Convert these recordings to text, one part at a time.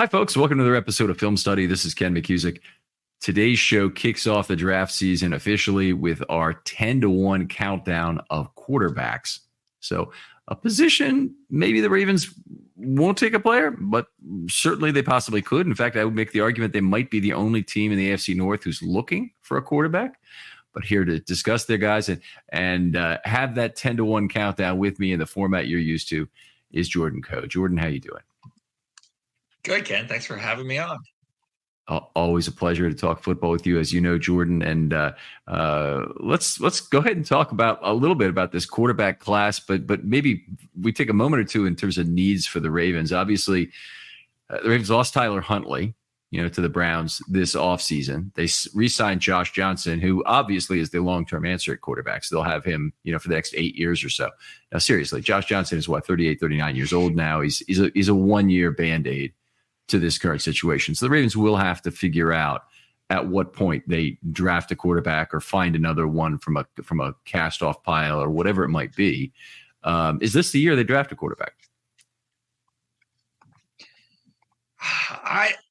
Hi, folks. Welcome to another episode of Film Study. This is Ken McCusick. Today's show kicks off the draft season officially with our 10-1 countdown of quarterbacks. So a position maybe the Ravens won't take a player, but certainly they possibly could. In fact, I would make the argument they might be the only team in the AFC North who's looking for a quarterback. But here to discuss their guys and have that 10-1 countdown with me in the format you're used to is Jordan Coe. Jordan, how you doing? Good, Ken. Thanks for having me on. Always a pleasure to talk football with you, as you know, Jordan. And let's go ahead and talk about a little bit about this quarterback class, but maybe we take a moment or two in terms of needs for the Ravens. Obviously, the Ravens lost Tyler Huntley, to the Browns this offseason. They re-signed Josh Johnson, who obviously is the long-term answer at quarterback. So they'll have him, for the next 8 years or so. Now, seriously, Josh Johnson is 38, 39 years old now. He's a one-year Band-Aid to this current situation. So the Ravens will have to figure out at what point they draft a quarterback or find another one from a cast-off pile or whatever it might be. Is this the year they draft a quarterback?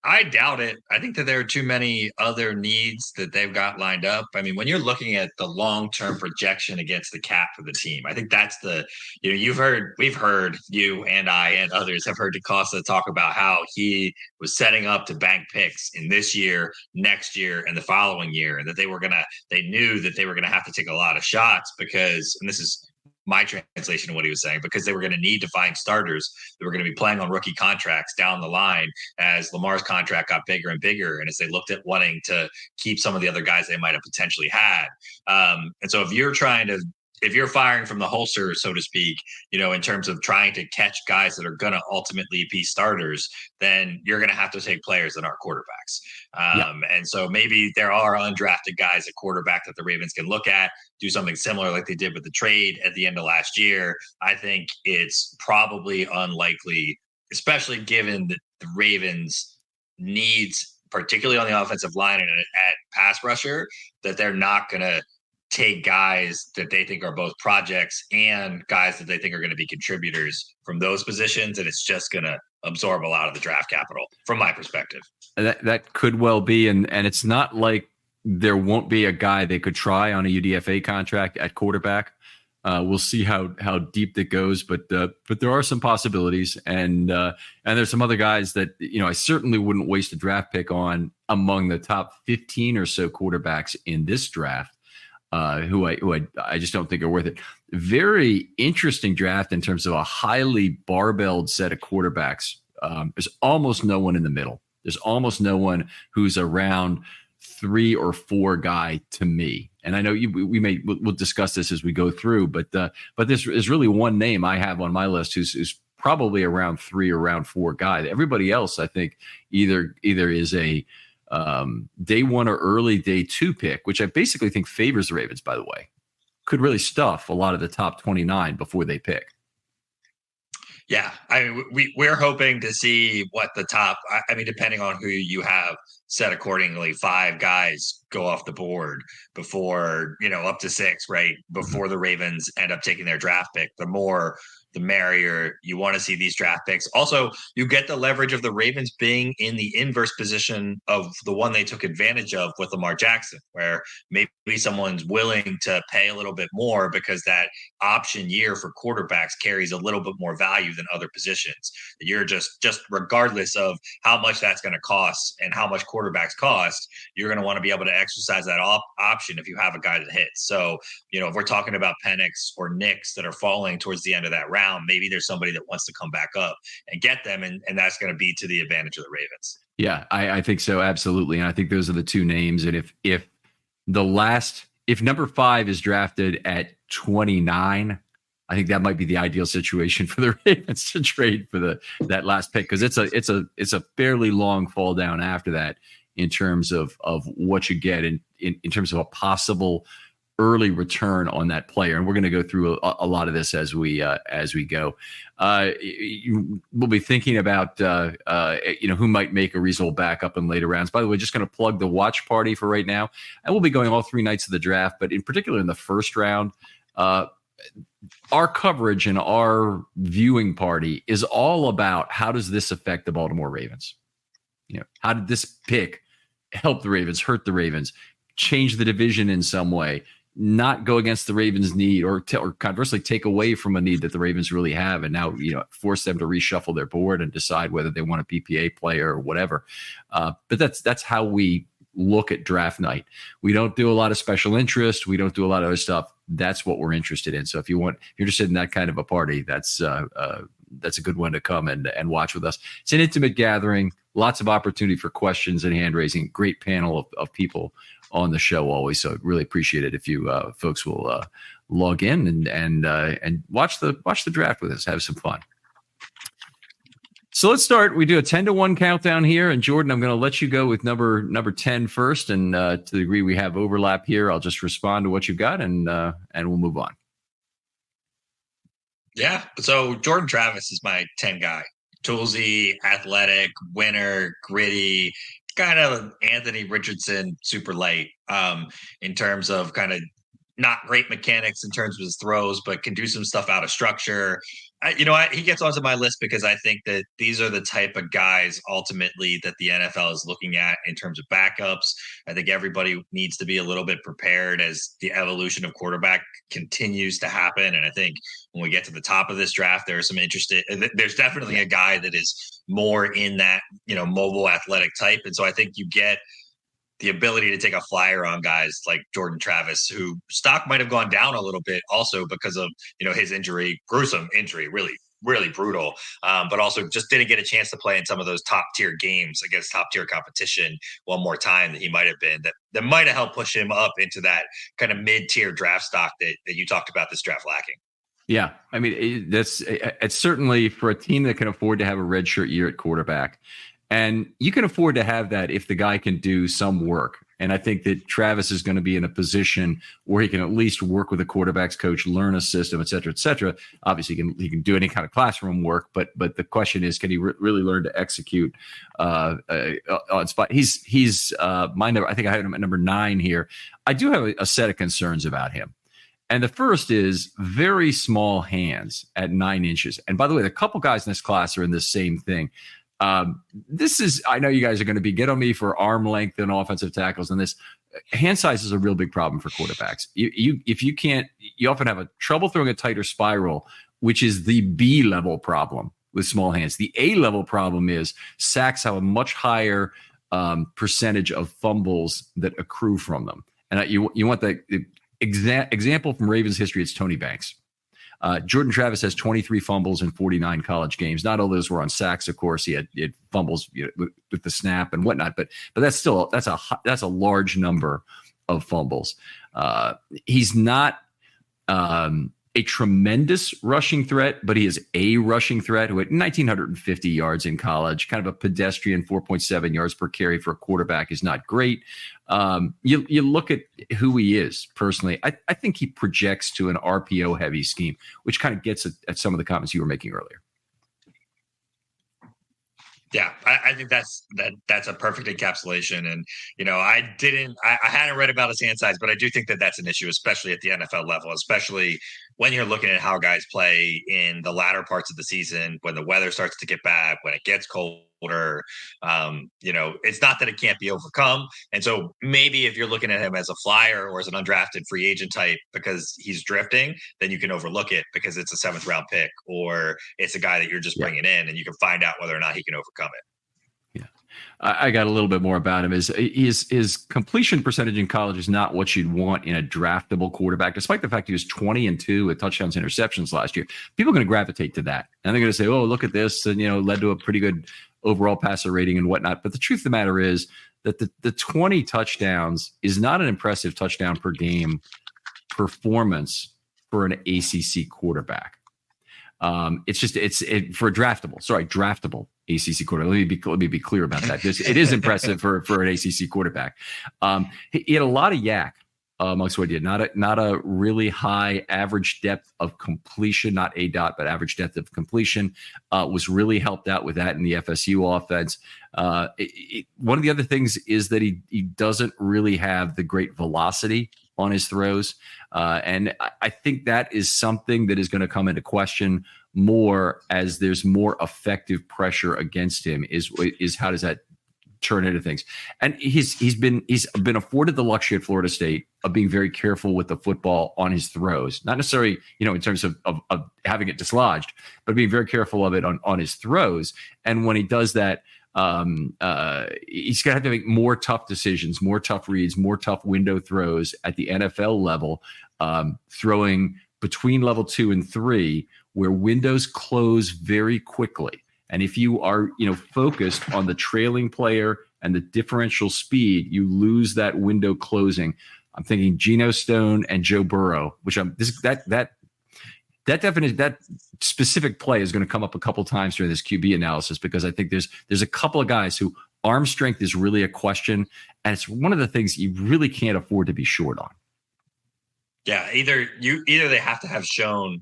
I doubt it. I think that there are too many other needs that they've got lined up. I mean, when you're looking at the long-term projection against the cap for the team, I think that's we've heard you and I and others have heard DeCosta talk about how he was setting up to bank picks in this year, next year, and the following year, and that they knew that they were going to have to take a lot of shots because, and this is my translation of what he was saying, because they were going to need to find starters that were going to be playing on rookie contracts down the line as Lamar's contract got bigger and bigger, and as they looked at wanting to keep some of the other guys they might have potentially had. And so if you're firing from the holster, so to speak, in terms of trying to catch guys that are going to ultimately be starters, then you're going to have to take players that aren't quarterbacks. And so maybe there are undrafted guys at quarterback that the Ravens can look at, do something similar like they did with the trade at the end of last year. I think it's probably unlikely, especially given that the Ravens needs, particularly on the offensive line and at pass rusher, that they're not going to take guys that they think are both projects and guys that they think are going to be contributors from those positions. And it's just going to absorb a lot of the draft capital from my perspective. That could well be. And it's not like there won't be a guy they could try on a UDFA contract at quarterback. We'll see how deep that goes, but there are some possibilities, and there's some other guys that I certainly wouldn't waste a draft pick on among the top 15 or so quarterbacks in this draft. Who I just don't think are worth it. Very interesting draft in terms of a highly barbelled set of quarterbacks. There's almost no one in the middle. There's almost no one who's around 3 or 4 guy to me. And I know we'll discuss this as we go through, but this is really one name I have on my list who's probably around 3 or around 4 guy. Everybody else, I think, either is a day 1 or early day 2 pick, which I basically think favors the Ravens, by the way. Could really stuff a lot of the top 29 before they pick. Yeah, I mean, we're hoping to see what the top, depending on who you have set accordingly, 5 guys go off the board before, up to 6, right? Before the Ravens end up taking their draft pick. The merrier. You want to see these draft picks. Also, you get the leverage of the Ravens being in the inverse position of the one they took advantage of with Lamar Jackson, where maybe someone's willing to pay a little bit more because that option year for quarterbacks carries a little bit more value than other positions. You're just regardless of how much that's going to cost and how much quarterbacks cost, you're going to want to be able to exercise that option if you have a guy that hits. So, if we're talking about Penix or Nix that are falling towards the end of that round, maybe there's somebody that wants to come back up and get them, and that's going to be to the advantage of the Ravens. Yeah, I think so, absolutely. And I think those are the 2 names. And if number 5 is drafted at 29, I think that might be the ideal situation for the Ravens to trade for that last pick, because it's a fairly long fall down after that in terms of what you get in terms of a possible early return on that player. And we're going to go through a lot of this as we go. We'll be thinking about, who might make a reasonable backup in later rounds. By the way, just going to plug the watch party for right now. And we'll be going all 3 nights of the draft, but in particular in the first round, our coverage and our viewing party is all about how does this affect the Baltimore Ravens? how did this pick help the Ravens, hurt the Ravens, change the division in some way, not go against the Ravens' need, or conversely take away from a need that the Ravens really have, and now force them to reshuffle their board and decide whether they want a PPA player or whatever. But that's how we look at draft night. We don't do a lot of special interest. We don't do a lot of other stuff. That's what we're interested in. So if you're interested in that kind of a party, that's a good one to come and watch with us. It's an intimate gathering, lots of opportunity for questions and hand raising. Great panel of people on the show always. So really appreciate it if you folks will log in and watch the draft with us. Have some fun. So let's start. We do a 10-1 countdown here, and Jordan, I'm going to let you go with number 10 first. And to the degree we have overlap here, I'll just respond to what you've got, and we'll move on. Yeah. So Jordan Travis is my 10 guy. Toolsy, athletic, winner, gritty, kind of Anthony Richardson, super light in terms of kind of not great mechanics in terms of his throws, but can do some stuff out of structure. He gets onto my list because I think that these are the type of guys ultimately that the NFL is looking at in terms of backups. I think everybody needs to be a little bit prepared as the evolution of quarterback continues to happen. And I think when we get to the top of this draft, there's definitely a guy that is more in that, mobile athletic type. And so I think you get the ability to take a flyer on guys like Jordan Travis, who stock might have gone down a little bit also because of, his injury, gruesome injury, really, really brutal. But also just didn't get a chance to play in some of those top tier games against top tier competition one more time that he might have been, that might have helped push him up into that kind of mid-tier draft stock that you talked about this draft lacking. Yeah. I mean, it's certainly for a team that can afford to have a redshirt year at quarterback. And you can afford to have that if the guy can do some work. And I think that Travis is going to be in a position where he can at least work with a quarterback's coach, learn a system, et cetera, et cetera. Obviously, he can do any kind of classroom work, but the question is, can he really learn to execute on spot? He's my number. I think I had him at number 9 here. I do have a set of concerns about him. And the first is very small hands at 9 inches. And by the way, a couple guys in this class are in this same thing. I know you guys are going to get on me for arm length and offensive tackles, and this hand size is a real big problem for quarterbacks. If you can't, you often have a trouble throwing a tighter spiral, which is the B level problem with small hands. The A level problem is sacks have a much higher percentage of fumbles that accrue from them. And you want the example from Ravens history. It's Tony Banks. Jordan Travis has 23 fumbles in 49 college games. Not all those were on sacks, of course. He had fumbles with the snap and whatnot, but that's a large number of fumbles. He's not a tremendous rushing threat, but he is a rushing threat who had 1,950 yards in college, kind of a pedestrian 4.7 yards per carry for a quarterback is not great. You look at who he is personally. I think he projects to an RPO heavy scheme, which kind of gets at some of the comments you were making earlier. Yeah, I think that's a perfect encapsulation. And, I hadn't read about his hand size, but I do think that that's an issue, especially at the NFL level, especially when you're looking at how guys play in the latter parts of the season, when the weather starts to get bad, when it gets colder. It's not that it can't be overcome. And so maybe if you're looking at him as a flyer or as an undrafted free agent type because he's drifting, then you can overlook it because it's a 7th round pick or it's a guy that you're just bringing in, and you can find out whether or not he can overcome it. I got a little bit more about him. His completion percentage in college is not what you'd want in a draftable quarterback, despite the fact he was 20-2 with touchdowns, interceptions last year. People are going to gravitate to that. And they're going to say, oh, look at this. And, led to a pretty good overall passer rating and whatnot. But the truth of the matter is that the 20 touchdowns is not an impressive touchdown per game performance for an ACC quarterback. It's for a draftable ACC quarterback. Let me be clear about that. It is impressive for an ACC quarterback. He had a lot of yak amongst what he did. Not a really high average depth of completion, not a dot, but average depth of completion was really helped out with that in the FSU offense. One of the other things is that he doesn't really have the great velocity on his throws. And I think that is something that is going to come into question more as there's more effective pressure against him is how does that turn into things. And he's been afforded the luxury at Florida State of being very careful with the football on his throws, not necessarily, in terms of having it dislodged, but being very careful of it on his throws. And when he does that, he's going to have to make more tough decisions, more tough reads, more tough window throws at the NFL level, throwing between level 2 and 3, where windows close very quickly. And if you are, focused on the trailing player and the differential speed, you lose that window closing. I'm thinking Geno Stone and Joe Burrow, which that specific play is going to come up a couple times during this QB analysis, because I think there's a couple of guys who arm strength is really a question, and it's one of the things you really can't afford to be short on. Yeah, either they have to have shown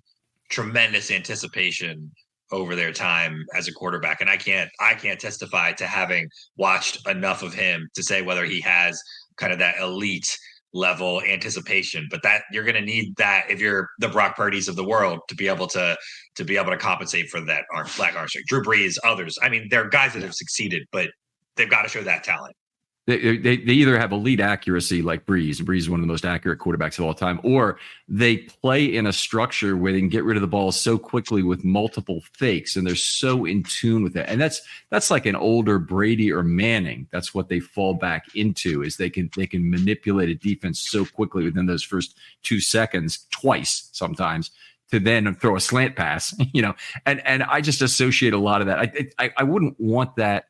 tremendous anticipation over their time as a quarterback, and I can't testify to having watched enough of him to say whether he has kind of that elite level anticipation, but that you're going to need that if you're the Brock Purdy's of the world to be able to compensate for that black arm strength. Drew Brees, others. I mean, there are guys that have succeeded, but they've got to show that talent. They either have elite accuracy like Brees. Brees is one of the most accurate quarterbacks of all time, or they play in a structure where they can get rid of the ball so quickly with multiple fakes, and they're so in tune with it. And that's like an older Brady or Manning. That's what they fall back into, is they can manipulate a defense so quickly within those first 2 seconds, twice sometimes, to then throw a slant pass. And I just associate a lot of that. I wouldn't want that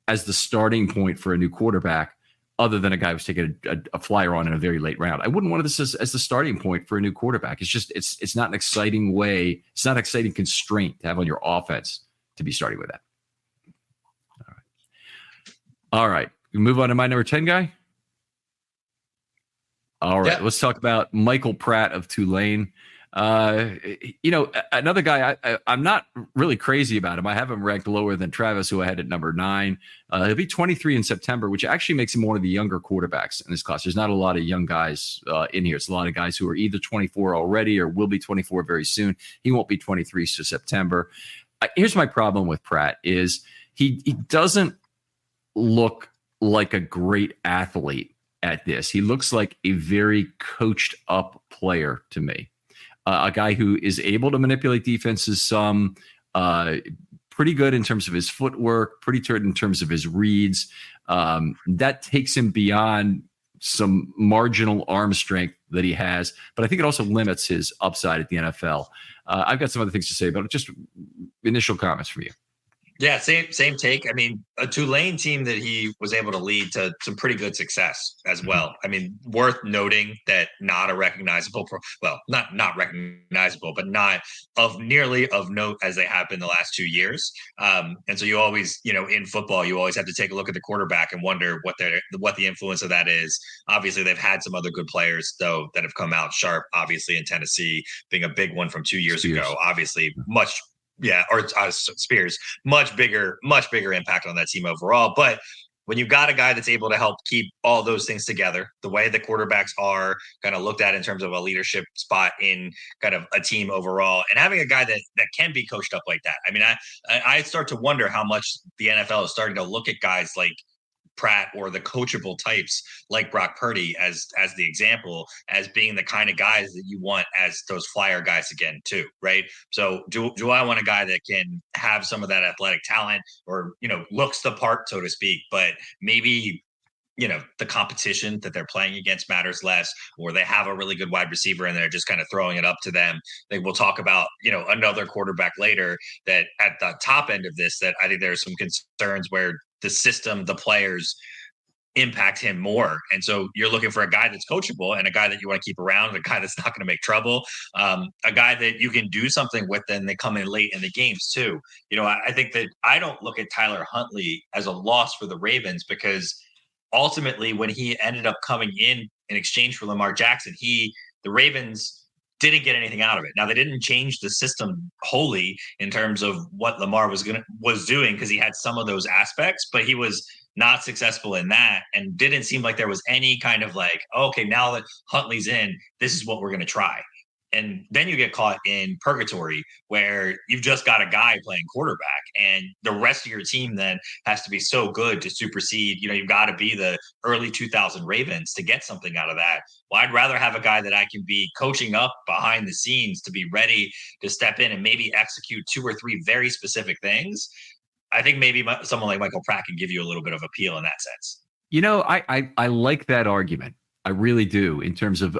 as the starting point for a new quarterback, other than a guy who's taking a flyer on in a very late round. I wouldn't want this as the starting point for a new quarterback. It's just, it's not an exciting way. It's not an exciting constraint to have on your offense to be starting with that. All right. We move on to my number 10 guy. All right. Let's talk about Michael Pratt of Tulane. Another guy I'm not really crazy about him. I have him ranked lower than Travis, who I had at number 9. He'll be 23 in September, which actually makes him one of the younger quarterbacks in this class. There's not a lot of young guys in here. It's a lot of guys who are either 24 already or will be 24 very soon. He won't be 23 to September. Here's my problem with Pratt is he doesn't look like a great athlete at this. He looks like a very coached up player to me. A guy who is able to manipulate defenses some, pretty good in terms of his footwork, pretty good in terms of his reads. That takes him beyond some marginal arm strength that he has, but I think it also limits his upside at the NFL. I've got some other things to say, but just initial comments from you. Yeah, same take. I mean, a Tulane team that he was able to lead to some pretty good success as well. I mean, worth noting that not a recognizable, not recognizable, but not of nearly of note as they have been the last 2 years. And so you always, in football, you always have to take a look at the quarterback and wonder what the influence of that is. Obviously, they've had some other good players though that have come out. Sharp, obviously, in Tennessee being a big one from 2 years ago. Obviously, Spears, much bigger impact on that team overall. But when you've got a guy that's able to help keep all those things together, the way the quarterbacks are kind of looked at in terms of a leadership spot in kind of a team overall, and having a guy that can be coached up like that. I mean, I start to wonder how much the NFL is starting to look at guys like Pratt or the coachable types like Brock Purdy as the example, as being the kind of guys that you want as those flyer guys again too, right? So do I want a guy that can have some of that athletic talent or, looks the part, so to speak, but maybe, the competition that they're playing against matters less, or they have a really good wide receiver and they're just kind of throwing it up to them. We'll talk about, another quarterback later that at the top end of this, that I think there's some concerns where the system, the players impact him more. And so you're looking for a guy that's coachable and a guy that you want to keep around, a guy that's not going to make trouble, a guy that you can do something with, and they come in late in the games too. I think that I don't look at Tyler Huntley as a loss for the Ravens, because ultimately when he ended up coming in exchange for Lamar Jackson, the Ravens didn't get anything out of it. Now, they didn't change the system wholly in terms of what Lamar was doing, because he had some of those aspects, but he was not successful in that, and didn't seem like there was any kind of like, okay, now that Huntley's in, this is what we're going to try. And then you get caught in purgatory where you've just got a guy playing quarterback, and the rest of your team then has to be so good to supersede. You've got to be the early 2000 Ravens to get something out of that. Well, I'd rather have a guy that I can be coaching up behind the scenes to be ready to step in and maybe execute 2 or 3 very specific things. I think maybe someone like Michael Pratt can give you a little bit of appeal in that sense. I like that argument. I really do, in terms of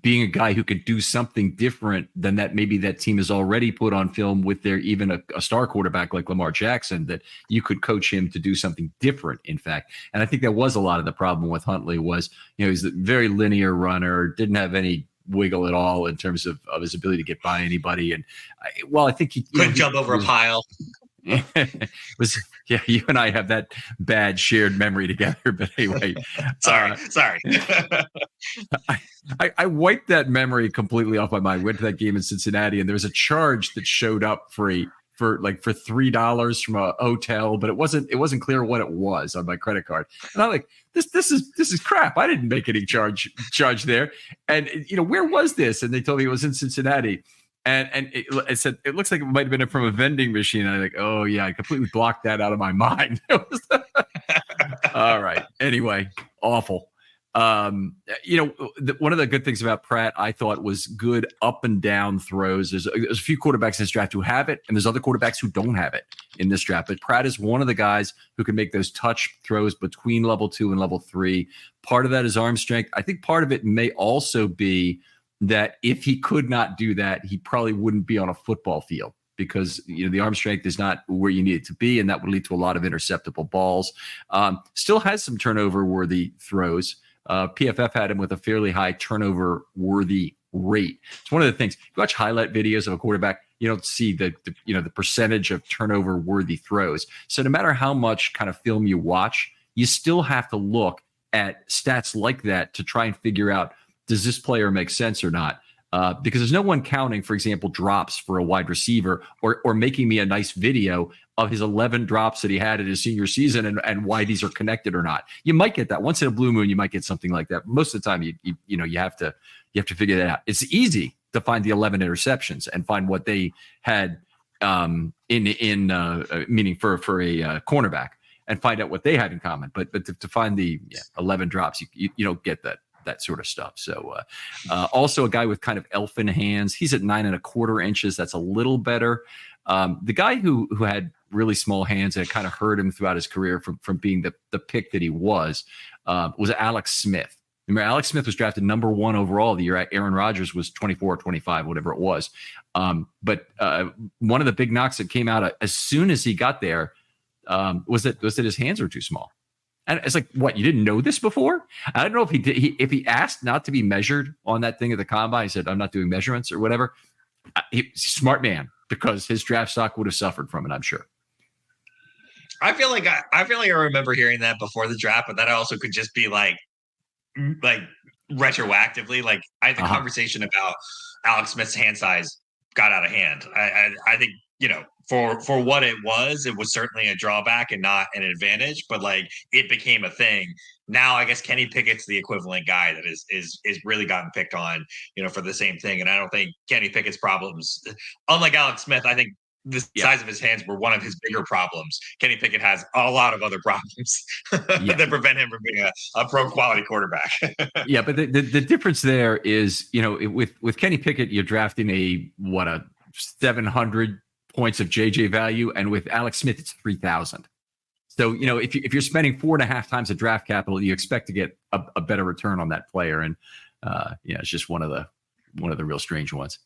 being a guy who could do something different than that maybe that team has already put on film with their even a star quarterback like Lamar Jackson, that you could coach him to do something different, in fact. And I think that was a lot of the problem with Huntley was, he's a very linear runner, didn't have any wiggle at all in terms of his ability to get by anybody. And I think he couldn't jump over a pile. Was you and I have that bad shared memory together, but anyway, sorry. I wiped that memory completely off my mind. Went to that game in Cincinnati, and there was a charge that showed up for $3 from a hotel, but it wasn't clear what it was on my credit card. And I'm like, this is crap. I didn't make any charge there. And where was this? And they told me it was in Cincinnati. And it said, it looks like it might have been from a vending machine. And I'm like, oh yeah, I completely blocked that out of my mind. All right. Anyway, awful. One of the good things about Pratt, I thought, was good up and down throws. There's a few quarterbacks in this draft who have it, and there's other quarterbacks who don't have it in this draft. But Pratt is one of the guys who can make those touch throws between level 2 and level 3. Part of that is arm strength. I think part of it may also be that if he could not do that, he probably wouldn't be on a football field, because the arm strength is not where you need it to be, and that would lead to a lot of interceptable balls. Still has some turnover-worthy throws. PFF had him with a fairly high turnover-worthy rate. It's one of the things. If you watch highlight videos of a quarterback, you don't see the percentage of turnover-worthy throws. So no matter how much kind of film you watch, you still have to look at stats like that to try and figure out, does this player make sense or not? Because there's no one counting, for example, drops for a wide receiver or making me a nice video of his 11 drops that he had in his senior season and why these are connected or not. You might get that once in a blue moon. You might get something like that. Most of the time, you have to figure that out. It's easy to find the 11 interceptions and find what they had meaning for a cornerback, and find out what they had in common. But to find the 11 drops, you don't get that sort of stuff. So also a guy with kind of elfin hands. He's at 9 1/4 inches. That's a little better. The guy who had really small hands and kind of hurt him throughout his career from being the pick that he was Alex Smith. Remember, Alex Smith was drafted number 1 overall the year Aaron Rodgers was 24 or 25, whatever it was. But one of the big knocks that came out as soon as he got there was that his hands were too small. And it's like, what, you didn't know this before? I don't know if he did. If he asked not to be measured on that thing at the combine, he said, I'm not doing measurements or whatever. He's a smart man, because his draft stock would have suffered from it, I'm sure. I feel like I remember hearing that before the draft, but that also could just be like retroactively. Like, I had the conversation about Alex Smith's hand size got out of hand. I think, for what it was certainly a drawback and not an advantage, but like, it became a thing. Now I guess Kenny Pickett's the equivalent guy that is really gotten picked on, for the same thing. And I don't think Kenny Pickett's problems, unlike Alex Smith, I think the size of his hands were one of his bigger problems. Kenny Pickett has a lot of other problems that prevent him from being a pro quality quarterback. Yeah, but the difference there is, with Kenny Pickett, you're drafting a 700 points of JJ value, and with Alex Smith, it's 3,000. So, if you're spending 4.5 times the draft capital, you expect to get a better return on that player. And it's just one of the real strange ones.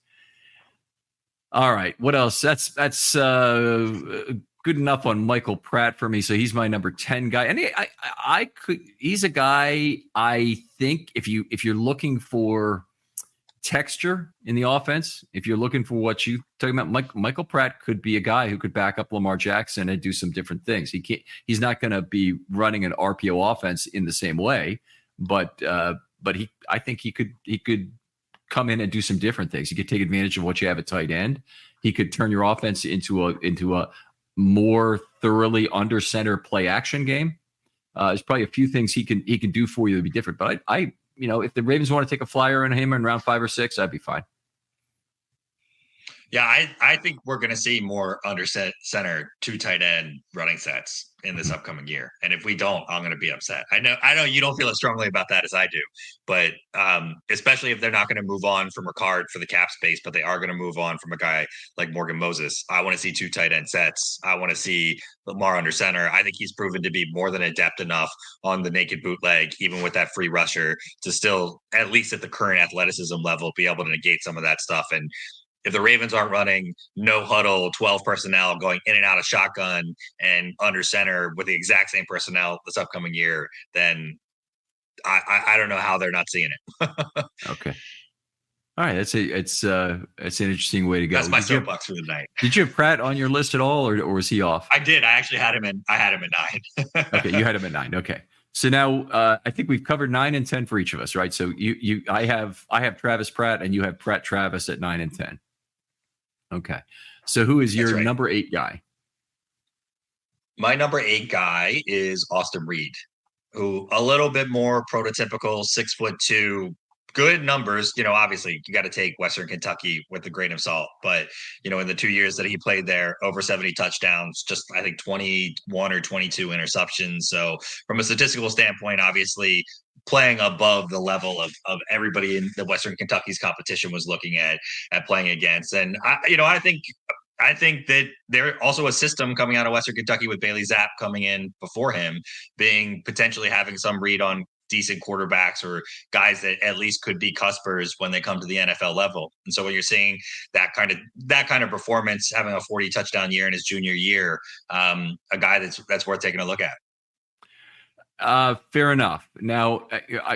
All right, what else? That's good enough on Michael Pratt for me. So he's my number 10 guy, and he's a guy I think if you're looking for texture in the offense, if you're looking for what you talking about, Michael Pratt could be a guy who could back up Lamar Jackson and do some different things. He's not going to be running an RPO offense in the same way, but I think he could come in and do some different things. He could take advantage of what you have at tight end. He could turn your offense into a more thoroughly under center play action game. There's probably a few things he can do for you to be different, but I if the Ravens want to take a flyer on him in round 5 or 6, I'd be fine. Yeah, I think we're going to see more under center, two tight end running sets in this upcoming year. And if we don't, I'm going to be upset. I know you don't feel as strongly about that as I do, but especially if they're not going to move on from Ricard for the cap space, but they are going to move on from a guy like Morgan Moses. I want to see two tight end sets. I want to see Lamar under center. I think he's proven to be more than adept enough on the naked bootleg, even with that free rusher, to still, at least at the current athleticism level, be able to negate some of that stuff. And if the Ravens aren't running no huddle, 12 personnel going in and out of shotgun and under center with the exact same personnel this upcoming year, then I don't know how they're not seeing it. Okay. All right. It's an interesting way to go. That's my soapbox for the night. Did you have Pratt on your list at all, or was he off? I did. I actually had him at 9. Okay. You had him at 9. Okay. So now I think we've covered 9 and 10 for each of us, right? So I have Travis Pratt and you have Pratt Travis at 9 and 10. Okay. So who is your number 8 guy? My number 8 guy is Austin Reed, who a little bit more prototypical, 6'2", good numbers. Obviously you got to take Western Kentucky with a grain of salt, but in the 2 years that he played there, over 70 touchdowns, just I think 21 or 22 interceptions. So from a statistical standpoint, obviously playing above the level of everybody in the Western Kentucky's competition was looking at playing against. And I think that there's also a system coming out of Western Kentucky with Bailey Zapp coming in before him, being potentially having some read on decent quarterbacks or guys that at least could be cuspers when they come to the NFL level. And so when you're seeing that kind of performance, having a 40 touchdown year in his junior year, a guy that's worth taking a look at. Fair enough. Now,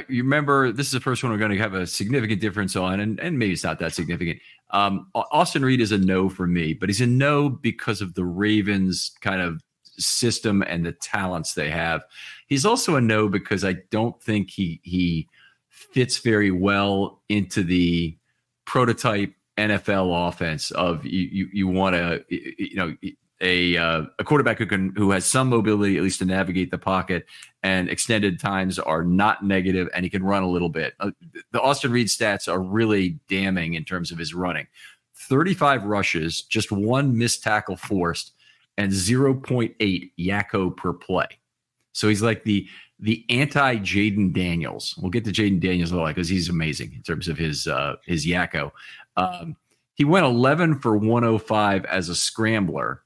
you remember, this is the first one we're going to have a significant difference on, and maybe it's not that significant. Austin Reed is a no for me, but he's a no because of the Ravens kind of system and the talents they have. He's also a no because I don't think he fits very well into the prototype NFL offense of you want to, a quarterback who has some mobility, at least to navigate the pocket, and extended times are not negative, and he can run a little bit. The Austin Reed stats are really damning in terms of his running. 35 rushes, just 1 missed tackle forced, and 0.8 Yakko per play. So he's like the anti-Jaden Daniels. We'll get to Jaden Daniels a lot because he's amazing in terms of his Yakko. He went 11 for 105 as a scrambler,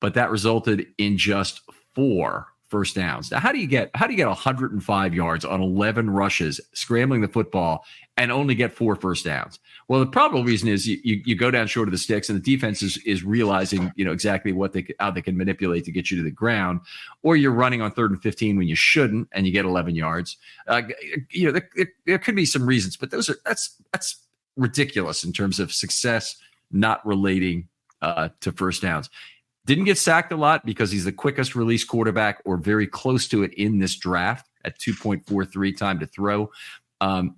but that resulted in just 4 first downs. Now, how do you get 105 yards on 11 rushes, scrambling the football, and only get 4 first downs? Well, the probable reason is you go down short of the sticks, and the defense is realizing exactly how they can manipulate to get you to the ground, or you're running on 3rd and 15 when you shouldn't, and you get 11 yards. There could be some reasons, but that's ridiculous in terms of success not relating to first downs. Didn't get sacked a lot because he's the quickest release quarterback or very close to it in this draft at 2.43 time to throw.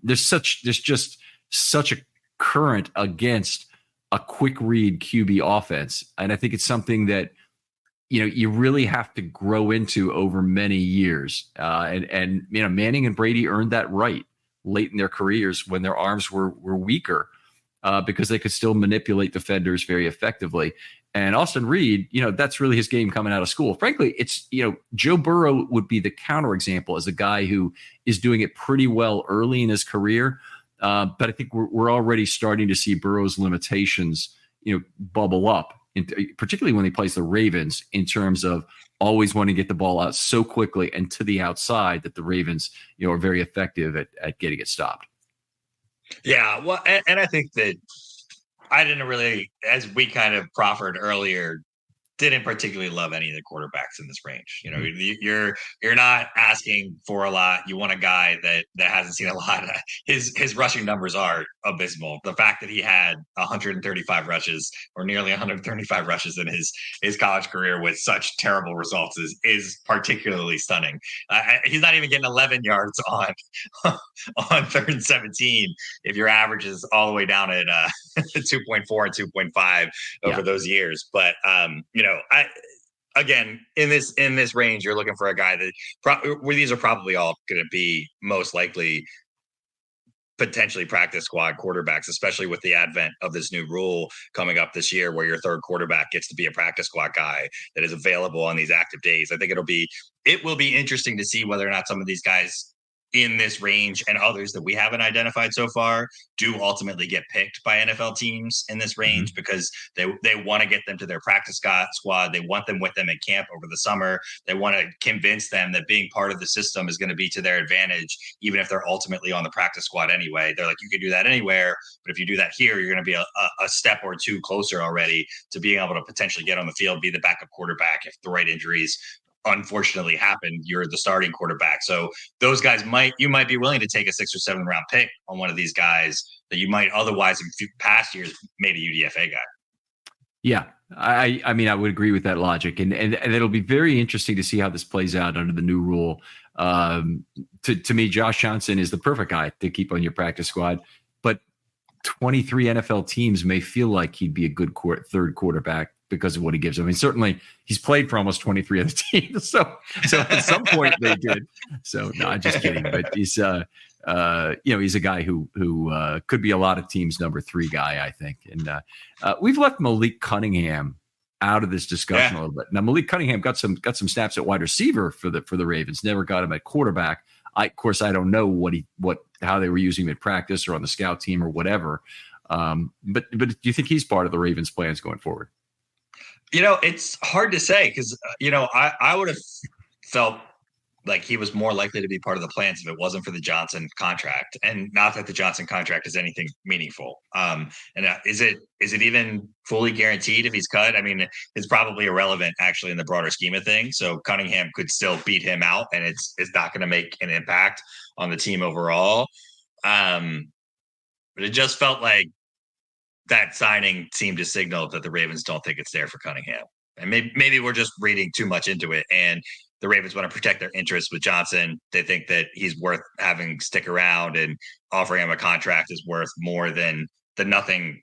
There's just such a current against a quick read QB offense. And I think it's something that, you really have to grow into over many years. And Manning and Brady earned that right late in their careers when their arms were weaker because they could still manipulate defenders very effectively. And Austin Reed, that's really his game coming out of school. Frankly, it's, Joe Burrow would be the counterexample as a guy who is doing it pretty well early in his career. But I think we're already starting to see Burrow's limitations, bubble up, particularly when he plays the Ravens, in terms of always wanting to get the ball out so quickly and to the outside that the Ravens, are very effective at getting it stopped. Yeah, well, and I think that I didn't really, as we kind of proffered earlier, didn't particularly love any of the quarterbacks in this range. You're not asking for a lot. You want a guy that hasn't seen a lot. His rushing numbers are abysmal. The fact that he had 135 rushes or nearly 135 rushes in his college career with such terrible results is particularly stunning. He's not even getting 11 yards on 3rd and 17 if your average is all the way down at 2.4 and 2.5 over those years. But again, in this range, you're looking for a guy that these are probably all going to be most likely potentially practice squad quarterbacks, especially with the advent of this new rule coming up this year where your third quarterback gets to be a practice squad guy that is available on these active days. I think it will be interesting to see whether or not some of these guys in this range and others that we haven't identified so far do ultimately get picked by NFL teams in this range, because they want to get them to their practice squad. They want them with them at camp over the summer. They want to convince them that being part of the system is going to be to their advantage, even if they're ultimately on the practice squad anyway. They're like, you can do that anywhere, but if you do that here, you're going to be a step or two closer already to being able to potentially get on the field, be the backup quarterback if the right injuries unfortunately happened, you're the starting quarterback. So those guys you might be willing to take a 6th or 7th round pick on one of these guys that you might otherwise in past years made a UDFA guy. Yeah, I mean, I would agree with that logic, and it'll be very interesting to see how this plays out under the new rule. To me, Josh Johnson is the perfect guy to keep on your practice squad, but 23 NFL teams may feel like he'd be a good third quarterback because of what he gives them. I mean, certainly he's played for almost 23 other teams. So at some point they did. So no, I'm just kidding. But he's, he's a guy who could be a lot of teams' number 3 guy, I think. And we've left Malik Cunningham out of this discussion a little bit. Now, Malik Cunningham got some snaps at wide receiver for the Ravens. Never got him at quarterback. Of course, I don't know how they were using him at practice or on the scout team or whatever. But do you think he's part of the Ravens' plans going forward? It's hard to say because, I would have felt like he was more likely to be part of the plans if it wasn't for the Johnson contract, and not that the Johnson contract is anything meaningful. And is it even fully guaranteed if he's cut? I mean, it's probably irrelevant actually in the broader scheme of things. So Cunningham could still beat him out, and it's not going to make an impact on the team overall. But it just felt like that signing seemed to signal that the Ravens don't think it's there for Cunningham. And maybe we're just reading too much into it. And the Ravens want to protect their interests with Johnson. They think that he's worth having stick around, and offering him a contract is worth more than the nothing,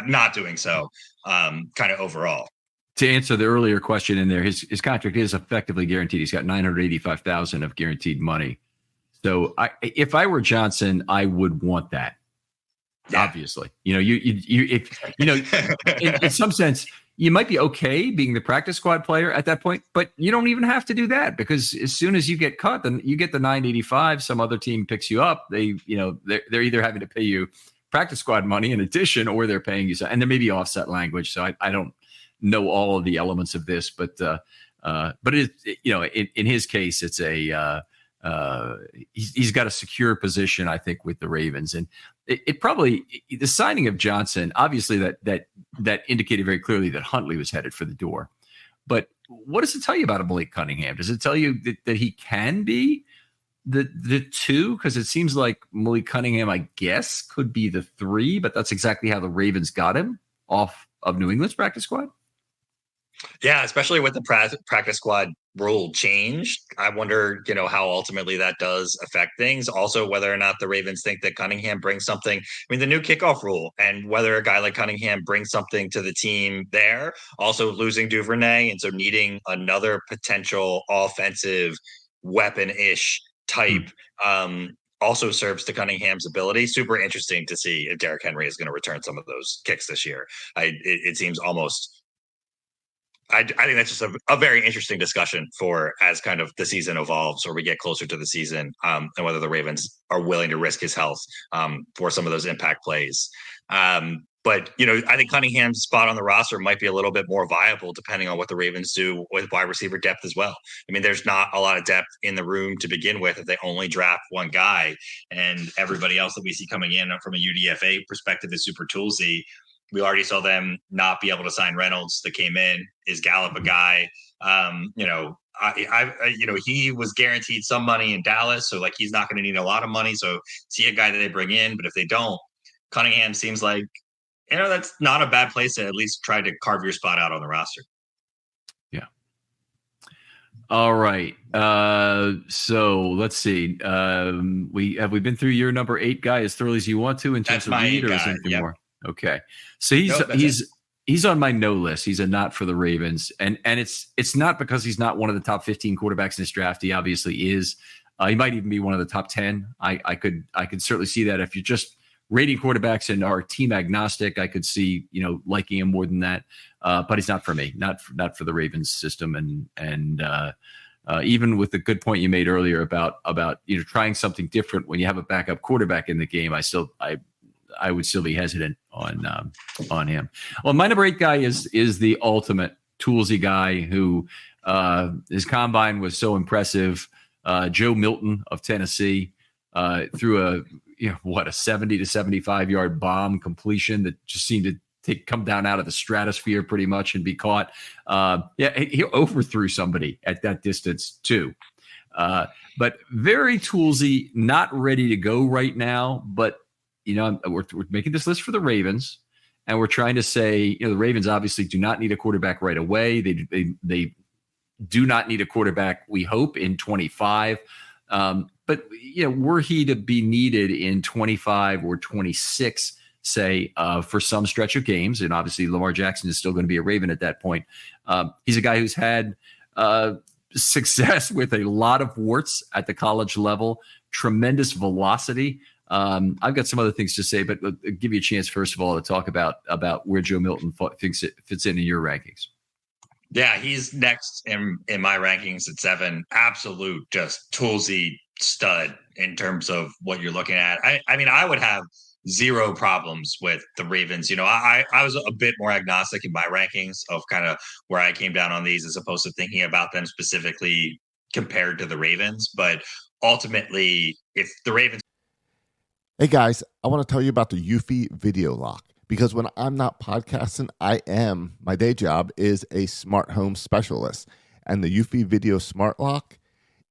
not doing so, kind of overall. To answer the earlier question in there, his contract is effectively guaranteed. He's got $985,000 of guaranteed money. So if I were Johnson, I would want that. Yeah. Obviously, in some sense, you might be okay being the practice squad player at that point, but you don't even have to do that, because as soon as you get cut, then you get the 985. Some other team picks you up. They're either having to pay you practice squad money in addition, or they're paying you. And there may be offset language. So I don't know all of the elements of this, but it, in his case, it's he's got a secure position, I think, with the Ravens. And it probably, the signing of Johnson, obviously that indicated very clearly that Huntley was headed for the door. But what does it tell you about a Malik Cunningham? Does it tell you that he can be the 2? Because it seems like Malik Cunningham, I guess, could be the 3, but that's exactly how the Ravens got him off of New England's practice squad. Yeah, especially with the practice squad rule changed. I wonder, how ultimately that does affect things. Also, whether or not the Ravens think that Cunningham brings something. I mean, the new kickoff rule, and whether a guy like Cunningham brings something to the team there. Also, losing Duvernay, and so needing another potential offensive weapon-ish type also serves to Cunningham's ability. Super interesting to see if Derrick Henry is going to return some of those kicks this year. It seems almost. I think that's just a very interesting discussion for as kind of the season evolves, or we get closer to the season, and whether the Ravens are willing to risk his health for some of those impact plays. But, I think Cunningham's spot on the roster might be a little bit more viable depending on what the Ravens do with wide receiver depth as well. I mean, there's not a lot of depth in the room to begin with if they only draft one guy, and everybody else that we see coming in from a UDFA perspective is super toolsy. We already saw them not be able to sign Reynolds that came in. Is Gallup a guy? He was guaranteed some money in Dallas, so he's not going to need a lot of money. So see a guy that they bring in, but if they don't, Cunningham seems like, that's not a bad place to at least try to carve your spot out on the roster. Yeah. All right. So let's see. We been through your number 8 guy as thoroughly as you want to in terms of lead, or is there anything more? Okay. So he's on my no list. He's a not for the Ravens. And it's not because he's not one of the top 15 quarterbacks in this draft. He obviously is. He might even be one of the top 10. I could certainly see that. If you're just rating quarterbacks and are team agnostic, I could see, liking him more than that. But he's not for me, not for the Ravens system. And even with the good point you made earlier about trying something different when you have a backup quarterback in the game, I would still be hesitant on him. Well, my number 8 guy is the ultimate toolsy guy who his combine was so impressive. Joe Milton of Tennessee threw a 70 to 75 yard bomb completion that just seemed to come down out of the stratosphere pretty much and be caught. He overthrew somebody at that distance too. But very toolsy, not ready to go right now. But we're making this list for the Ravens, and we're trying to say, the Ravens obviously do not need a quarterback right away. They do not need a quarterback, we hope, in 25. But were he to be needed in 25 or 26, say, for some stretch of games, and obviously Lamar Jackson is still going to be a Raven at that point. He's a guy who's had success with a lot of warts at the college level, tremendous velocity. I've got some other things to say, but I'll give you a chance, first of all, to talk about where Joe Milton thinks it fits in your rankings. Yeah, he's next in my rankings at 7. Absolute, just toolsy stud in terms of what you're looking at. I mean, I would have zero problems with the Ravens. I was a bit more agnostic in my rankings of kind of where I came down on these as opposed to thinking about them specifically compared to the Ravens. But ultimately, if the Ravens... Hey guys, I want to tell you about the Eufy Video Lock, because when I'm not podcasting, my day job is a smart home specialist, and the Eufy Video Smart Lock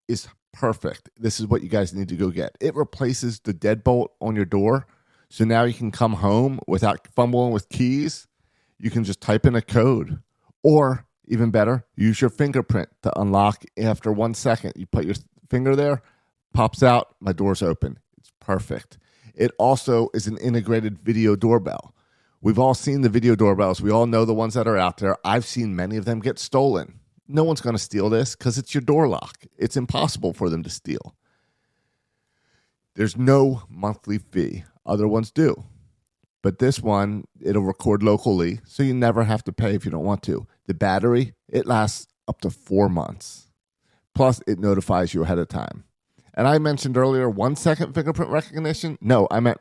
is perfect. This is what you guys need to go get. It replaces the deadbolt on your door, so now you can come home without fumbling with keys. You can just type in a code, or even better, use your fingerprint to unlock. After 1 second, you put your finger there, pops out, my door's open. It's perfect. It also is an integrated video doorbell. We've all seen the video doorbells. We all know the ones that are out there. I've seen many of them get stolen. No one's going to steal this because it's your door lock. It's impossible for them to steal. There's no monthly fee. Other ones do. But this one, it'll record locally, so you never have to pay if you don't want to. The battery, it lasts up to 4 months. Plus, it notifies you ahead of time. And I mentioned earlier 1 second fingerprint recognition. No, I meant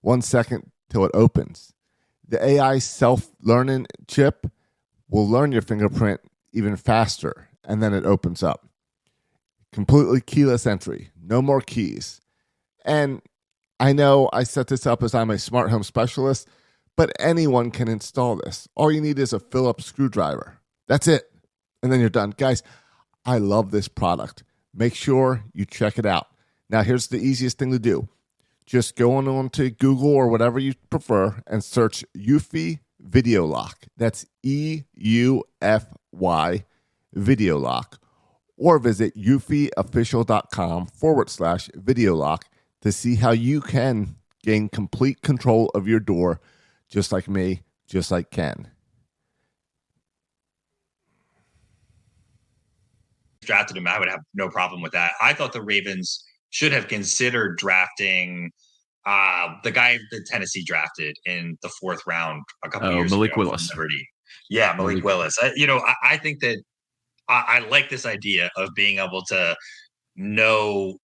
1 second till it opens. The AI self-learning chip will learn your fingerprint even faster, and then it opens up. Completely keyless entry. No more keys. And I know I set this up as I'm a smart home specialist, but anyone can install this. All you need is a Phillips screwdriver. That's it. And then you're done. Guys, I love this product. Make sure you check it out. Now, here's the easiest thing to do. Just go on to Google or whatever you prefer and search Eufy Video Lock. That's EUFY Video Lock. Or visit eufyofficial.com/video lock to see how you can gain complete control of your door, just like me, just like Ken. Drafted him, I would have no problem with that. I thought the Ravens should have considered drafting the guy that Tennessee drafted in the 4th round a couple years Malik ago. Willis. Yeah, Malik Willis. I think that I like this idea of being able to know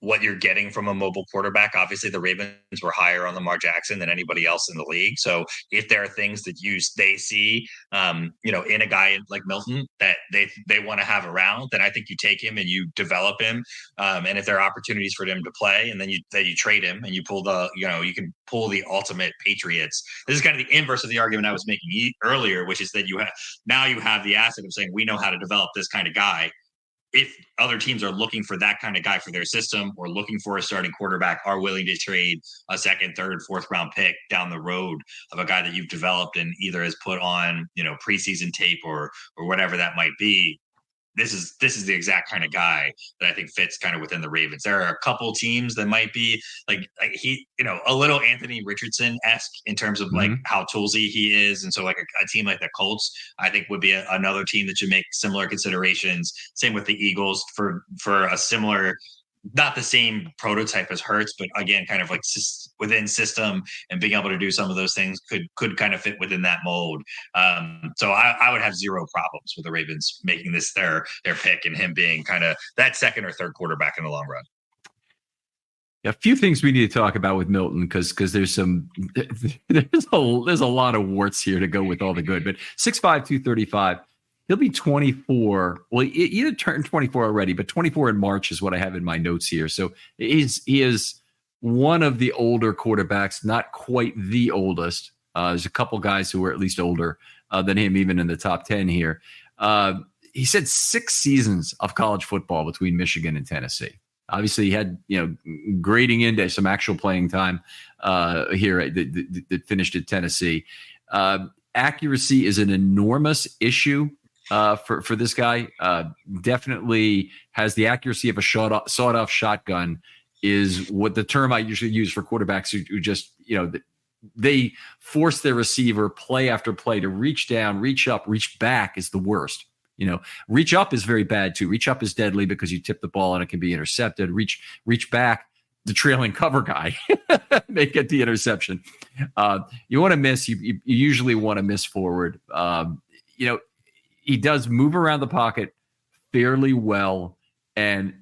what you're getting from a mobile quarterback. Obviously, the Ravens were higher on Lamar Jackson than anybody else in the league. So if there are things that they see, in a guy like Milton that they want to have around, then I think you take him and you develop him. And if there are opportunities for him to play, and then you trade him and you pull you can pull the ultimate Patriots. This is kind of the inverse of the argument I was making earlier, which is that you have the asset of saying, we know how to develop this kind of guy. If other teams are looking for that kind of guy for their system or looking for a starting quarterback, are willing to trade a 2nd, 3rd, 4th round pick down the road of a guy that you've developed and either has put on, preseason tape or whatever that might be, this is the exact kind of guy that I think fits kind of within the Ravens. There are a couple teams that might be like he, a little Anthony Richardson-esque in terms of like how toolsy he is. And so like a team like the Colts, I think would be another team that should make similar considerations. Same with the Eagles for a similar, not the same prototype as Hurts, but again, kind of like within system and being able to do some of those things could kind of fit within that mold. So I would have zero problems with the Ravens making this their pick and him being kind of that second or third quarterback in the long run. A few things we need to talk about with Milton because there's a lot of warts here to go with all the good. But 6'5", 235. He'll be 24. Well, he either turned 24 already, but 24 in March is what I have in my notes here. So he is one of the older quarterbacks, not quite the oldest. There's a couple guys who are at least older than him, even in the top 10 here. He said 6 seasons of college football between Michigan and Tennessee. Obviously, he had, grading into some actual playing time here that finished at Tennessee. Accuracy is an enormous issue for this guy. Definitely has the accuracy of a sawed-off shotgun is what the term I usually use for quarterbacks who just, they force their receiver play after play to reach down, reach up, reach back is the worst. Reach up is very bad too. Reach up is deadly because you tip the ball and it can be intercepted. Reach back, the trailing cover guy may get the interception. You want to miss. You usually want to miss forward. He does move around the pocket fairly well and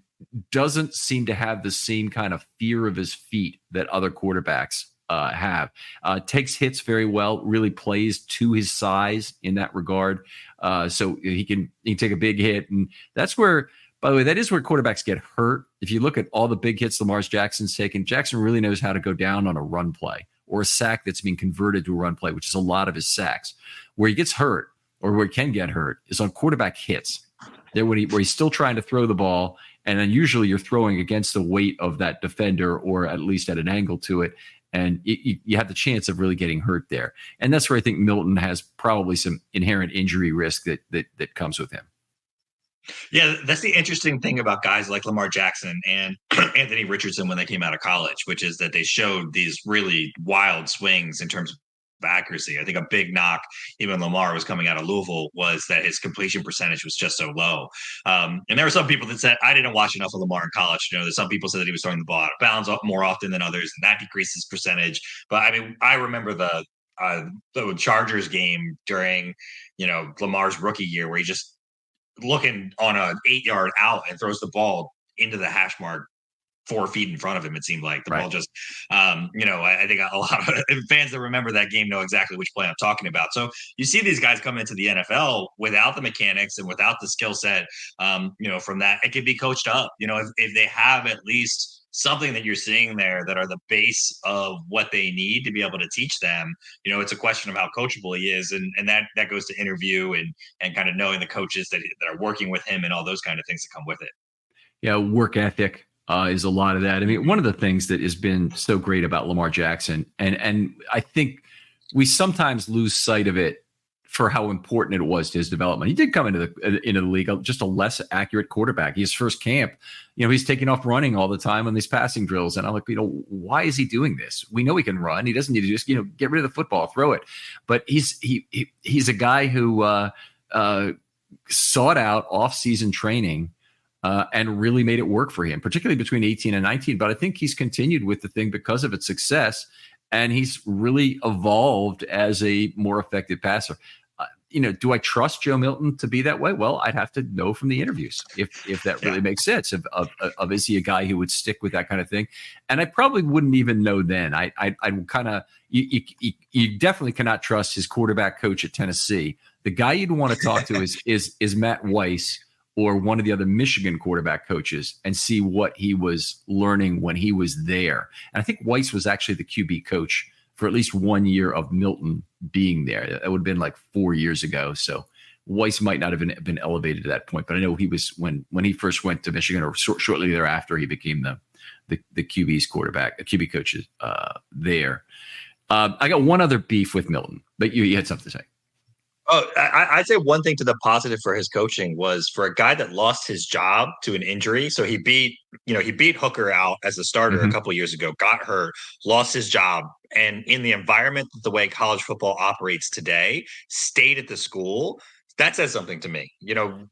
doesn't seem to have the same kind of fear of his feet that other quarterbacks have. Takes hits very well, really plays to his size in that regard. So he can take a big hit. And that's where, by the way, that is where quarterbacks get hurt. If you look at all the big hits Lamar Jackson's taken, Jackson really knows how to go down on a run play or a sack that's being converted to a run play, which is a lot of his sacks. Where he gets hurt or where he can get hurt is on quarterback hits. There where he's still trying to throw the ball, and then usually you're throwing against the weight of that defender or at least at an angle to it, and you have the chance of really getting hurt there. And that's where I think Milton has probably some inherent injury risk that comes with him. Yeah, that's the interesting thing about guys like Lamar Jackson and Anthony Richardson when they came out of college, which is that they showed these really wild swings in terms of accuracy. I think a big knock, even Lamar was coming out of Louisville, was that his completion percentage was just so low. And there were some people that said, I didn't watch enough of Lamar in college. There's some people said that he was throwing the ball out of bounds more often than others, and that decreases percentage. But I mean, I remember the Chargers game during, Lamar's rookie year where he just looking on an 8-yard out and throws the ball into the hash mark 4 feet in front of him. It seemed like the ball just, I think a lot of fans that remember that game know exactly which play I'm talking about. So you see these guys come into the NFL without the mechanics and without the skill set, from that. It can be coached up, if they have at least something that you're seeing there that are the base of what they need to be able to teach them. It's a question of how coachable he is. And that goes to interview and kind of knowing the coaches that are working with him and all those kind of things that come with it. Yeah. Work ethic. Is a lot of that. I mean, one of the things that has been so great about Lamar Jackson, and I think we sometimes lose sight of it for how important it was to his development. He did come into the league just a less accurate quarterback. His first camp, he's taking off running all the time on these passing drills, and I'm like, why is he doing this? We know he can run. He doesn't need to just get rid of the football, throw it. But he's a guy who sought out off-season training. And really made it work for him, particularly between 18 and 19. But I think he's continued with the thing because of its success, and he's really evolved as a more effective passer. Do I trust Joe Milton to be that way? Well, I'd have to know from the interviews if that really makes sense. Of is he a guy who would stick with that kind of thing? And I probably wouldn't even know then. I kind of you definitely cannot trust his quarterback coach at Tennessee. The guy you'd want to talk to is Matt Weiss, or one of the other Michigan quarterback coaches, and see what he was learning when he was there. And I think Weiss was actually the QB coach for at least 1 year of Milton being there. That would have been like 4 years ago. So Weiss might not have been elevated to that point, but I know he was when he first went to Michigan, or shortly thereafter, he became the QB's quarterback, the QB coach there. I got one other beef with Milton, but you had something to say. Oh, I'd say one thing to the positive for his coaching was for a guy that lost his job to an injury. So he beat Hooker out as a starter a couple of years ago, got hurt, lost his job. And in the environment, the way college football operates today, stayed at the school. That says something to me.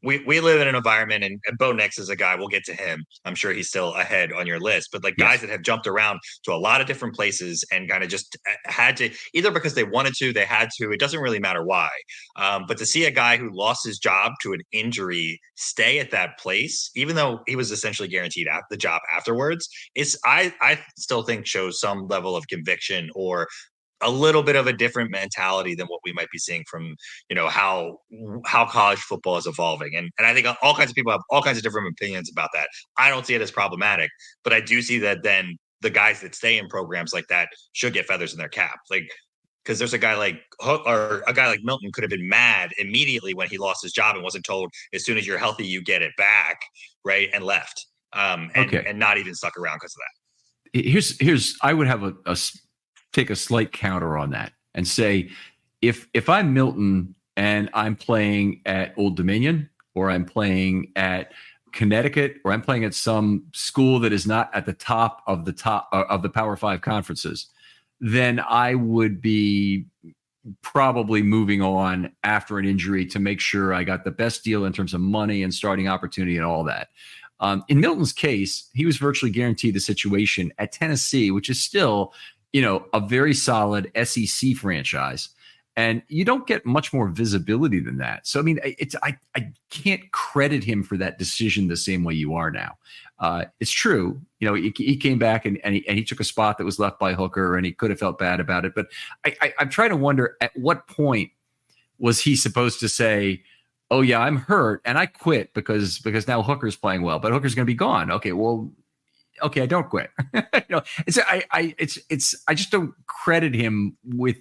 We live in an environment, and Bo Nix is a guy. We'll get to him. I'm sure he's still ahead on your list. But guys that have jumped around to a lot of different places and kind of just had to, either because they wanted to, they had to. It doesn't really matter why. But to see a guy who lost his job to an injury stay at that place, even though he was essentially guaranteed the job afterwards, I still think shows some level of conviction or a little bit of a different mentality than what we might be seeing from, how college football is evolving. And I think all kinds of people have all kinds of different opinions about that. I don't see it as problematic, but I do see that then the guys that stay in programs like that should get feathers in their cap. Because there's a guy like Hook or a guy like Milton could have been mad immediately when he lost his job and wasn't told as soon as you're healthy, you get it back. Right. And left. And not even stuck around because of that. Here's I would have take a slight counter on that and say, if I'm Milton and I'm playing at Old Dominion, or I'm playing at Connecticut, or I'm playing at some school that is not at the top of the Power 5 conferences, then I would be probably moving on after an injury to make sure I got the best deal in terms of money and starting opportunity and all that. In Milton's case, he was virtually guaranteed the situation at Tennessee, which is still, a very solid SEC franchise. And you don't get much more visibility than that. So, I mean, I can't credit him for that decision the same way you are now. It's true. He came back and he took a spot that was left by Hooker, and he could have felt bad about it. But I'm trying to wonder, at what point was he supposed to say, oh, yeah, I'm hurt and I quit because now Hooker's playing well, but Hooker's going to be gone. Okay, I don't quit. I just don't credit him with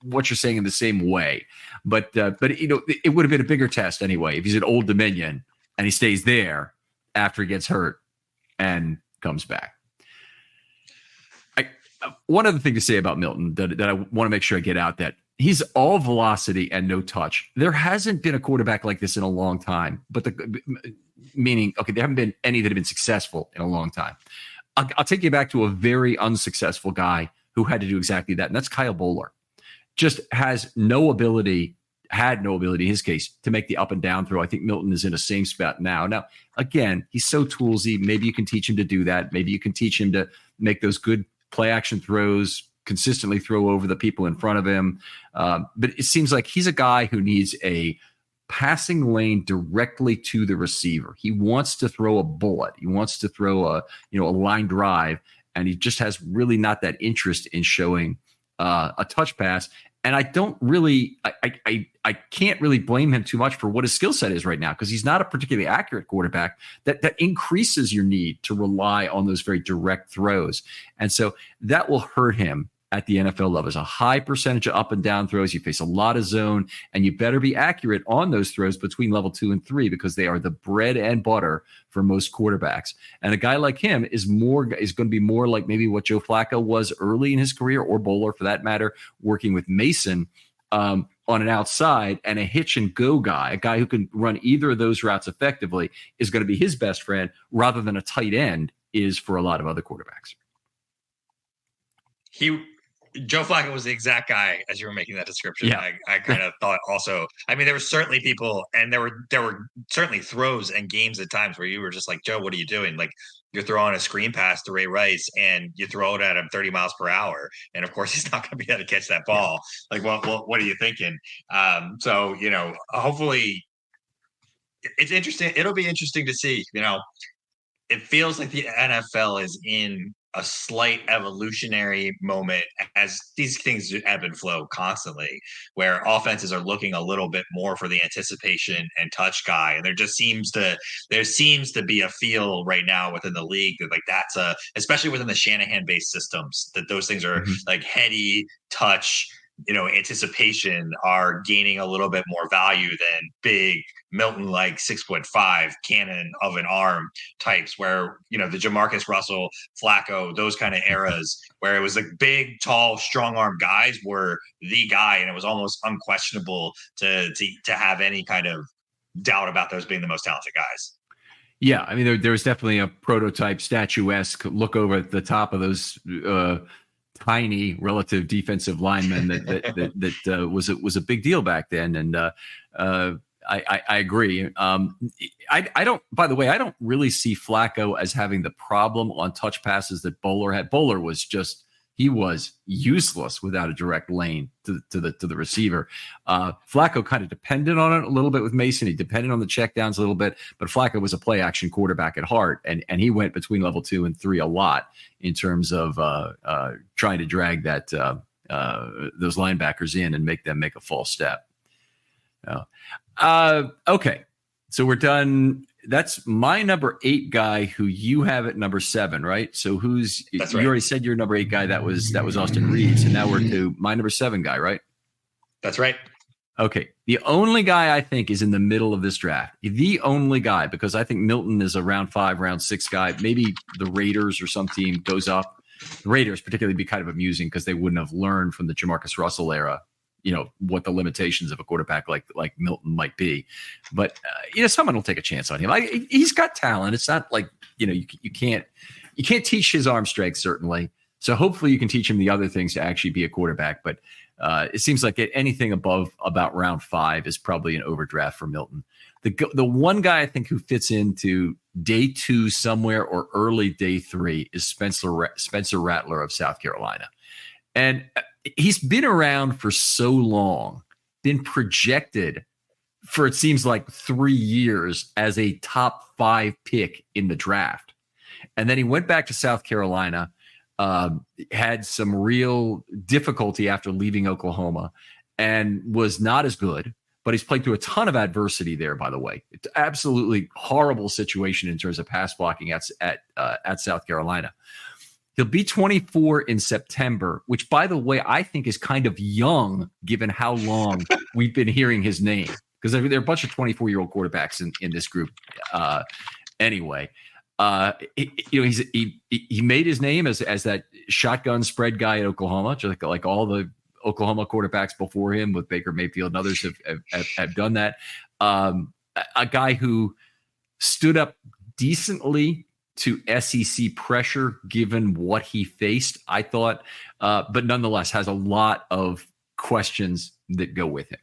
what you're saying in the same way. But it would have been a bigger test anyway if he's at Old Dominion and he stays there after he gets hurt and comes back. One other thing to say about Milton that I want to make sure I get out, that he's all velocity and no touch. There hasn't been a quarterback like this in a long time, but meaning, there haven't been any that have been successful in a long time. I'll take you back to a very unsuccessful guy who had to do exactly that, and that's Kyle Boller. Just had no ability in his case to make the up and down throw. I think Milton is in the same spot now. Now, again, he's so toolsy. Maybe you can teach him to do that. Maybe you can teach him to make those good play action throws, consistently throw over the people in front of him. But it seems like he's a guy who needs a passing lane directly to the receiver. He wants to throw a bullet. He wants to throw a line drive, and he just has really not that interest in showing a touch pass. And I can't really blame him too much for what his skill set is right now, because he's not a particularly accurate quarterback. That increases your need to rely on those very direct throws. And so that will hurt him at the NFL level. There's a high percentage of up and down throws. You face a lot of zone, and you better be accurate on those throws between level 2 and 3, because they are the bread and butter for most quarterbacks. And a guy like him is going to be more like maybe what Joe Flacco was early in his career, or Bowler for that matter, working with Mason on an outside, and a hitch and go guy, a guy who can run either of those routes effectively, is going to be his best friend, rather than a tight end is for a lot of other quarterbacks. Joe Flacco was the exact guy as you were making that description. Yeah. I kind of thought also, I mean, there were certainly people, and there were certainly throws and games at times where you were just like, Joe, what are you doing? Like, you're throwing a screen pass to Ray Rice and you throw it at him 30 miles per hour. And of course he's not going to be able to catch that ball. Yeah. Like, what are you thinking? So, hopefully it's interesting. It'll be interesting to see, it feels like the NFL is in a slight evolutionary moment as these things ebb and flow constantly, where offenses are looking a little bit more for the anticipation and touch guy. And there seems to be a feel right now within the league that, like, that's especially within the Shanahan based systems, that those things are like heady touch, anticipation are gaining a little bit more value than big Milton, like 6'5" cannon of an arm types, where the Jamarcus Russell, Flacco, those kind of eras where it was like big, tall, strong arm guys were the guy, and it was almost unquestionable to have any kind of doubt about those being the most talented guys. Yeah, I mean, there was definitely a prototype statuesque look over at the top of those tiny relative defensive linemen that was a big deal back then, and I agree. I don't. By the way, I don't really see Flacco as having the problem on touch passes that Bowler had. Bowler was just useless without a direct lane to the receiver. Flacco kind of depended on it a little bit with Mason. He depended on the checkdowns a little bit, but Flacco was a play action quarterback at heart, and he went between level 2 and 3 a lot in terms of trying to drag that those linebackers in and make them make a false step. Okay, so we're done. That's my number 8 guy, who you have at number 7, right? So That's you right. already said your number 8 guy. That was Austin Reeves, and now we're to my number 7 guy, right? That's right. Okay. The only guy I think is in the middle of this draft. The only guy, because I think Milton is a round 5, round 6 guy. Maybe the Raiders or some team goes up. The Raiders particularly be kind of amusing because they wouldn't have learned from the Jamarcus Russell era, what the limitations of a quarterback like Milton might be. But someone will take a chance on him. He's got talent. It's not like you can't teach his arm strength, certainly. So hopefully you can teach him the other things to actually be a quarterback. But it seems like anything above about round 5 is probably an overdraft for Milton. The one guy I think who fits into day 2 somewhere or early day 3 is Spencer Rattler of South Carolina. And he's been around for so long, been projected for, it seems like, 3 years as a top 5 pick in the draft. And then he went back to South Carolina, had some real difficulty after leaving Oklahoma, and was not as good. But he's played through a ton of adversity there, by the way. It's absolutely horrible situation in terms of pass blocking at South Carolina. He'll be 24 in September, which, by the way, I think is kind of young given how long we've been hearing his name, because there are a bunch of 24-year-old quarterbacks in this group. Anyway, he made his name as that shotgun spread guy at Oklahoma, just like all the Oklahoma quarterbacks before him with Baker Mayfield and others have done that. A guy who stood up decently to SEC pressure given what he faced, I thought, but nonetheless has a lot of questions that go with him.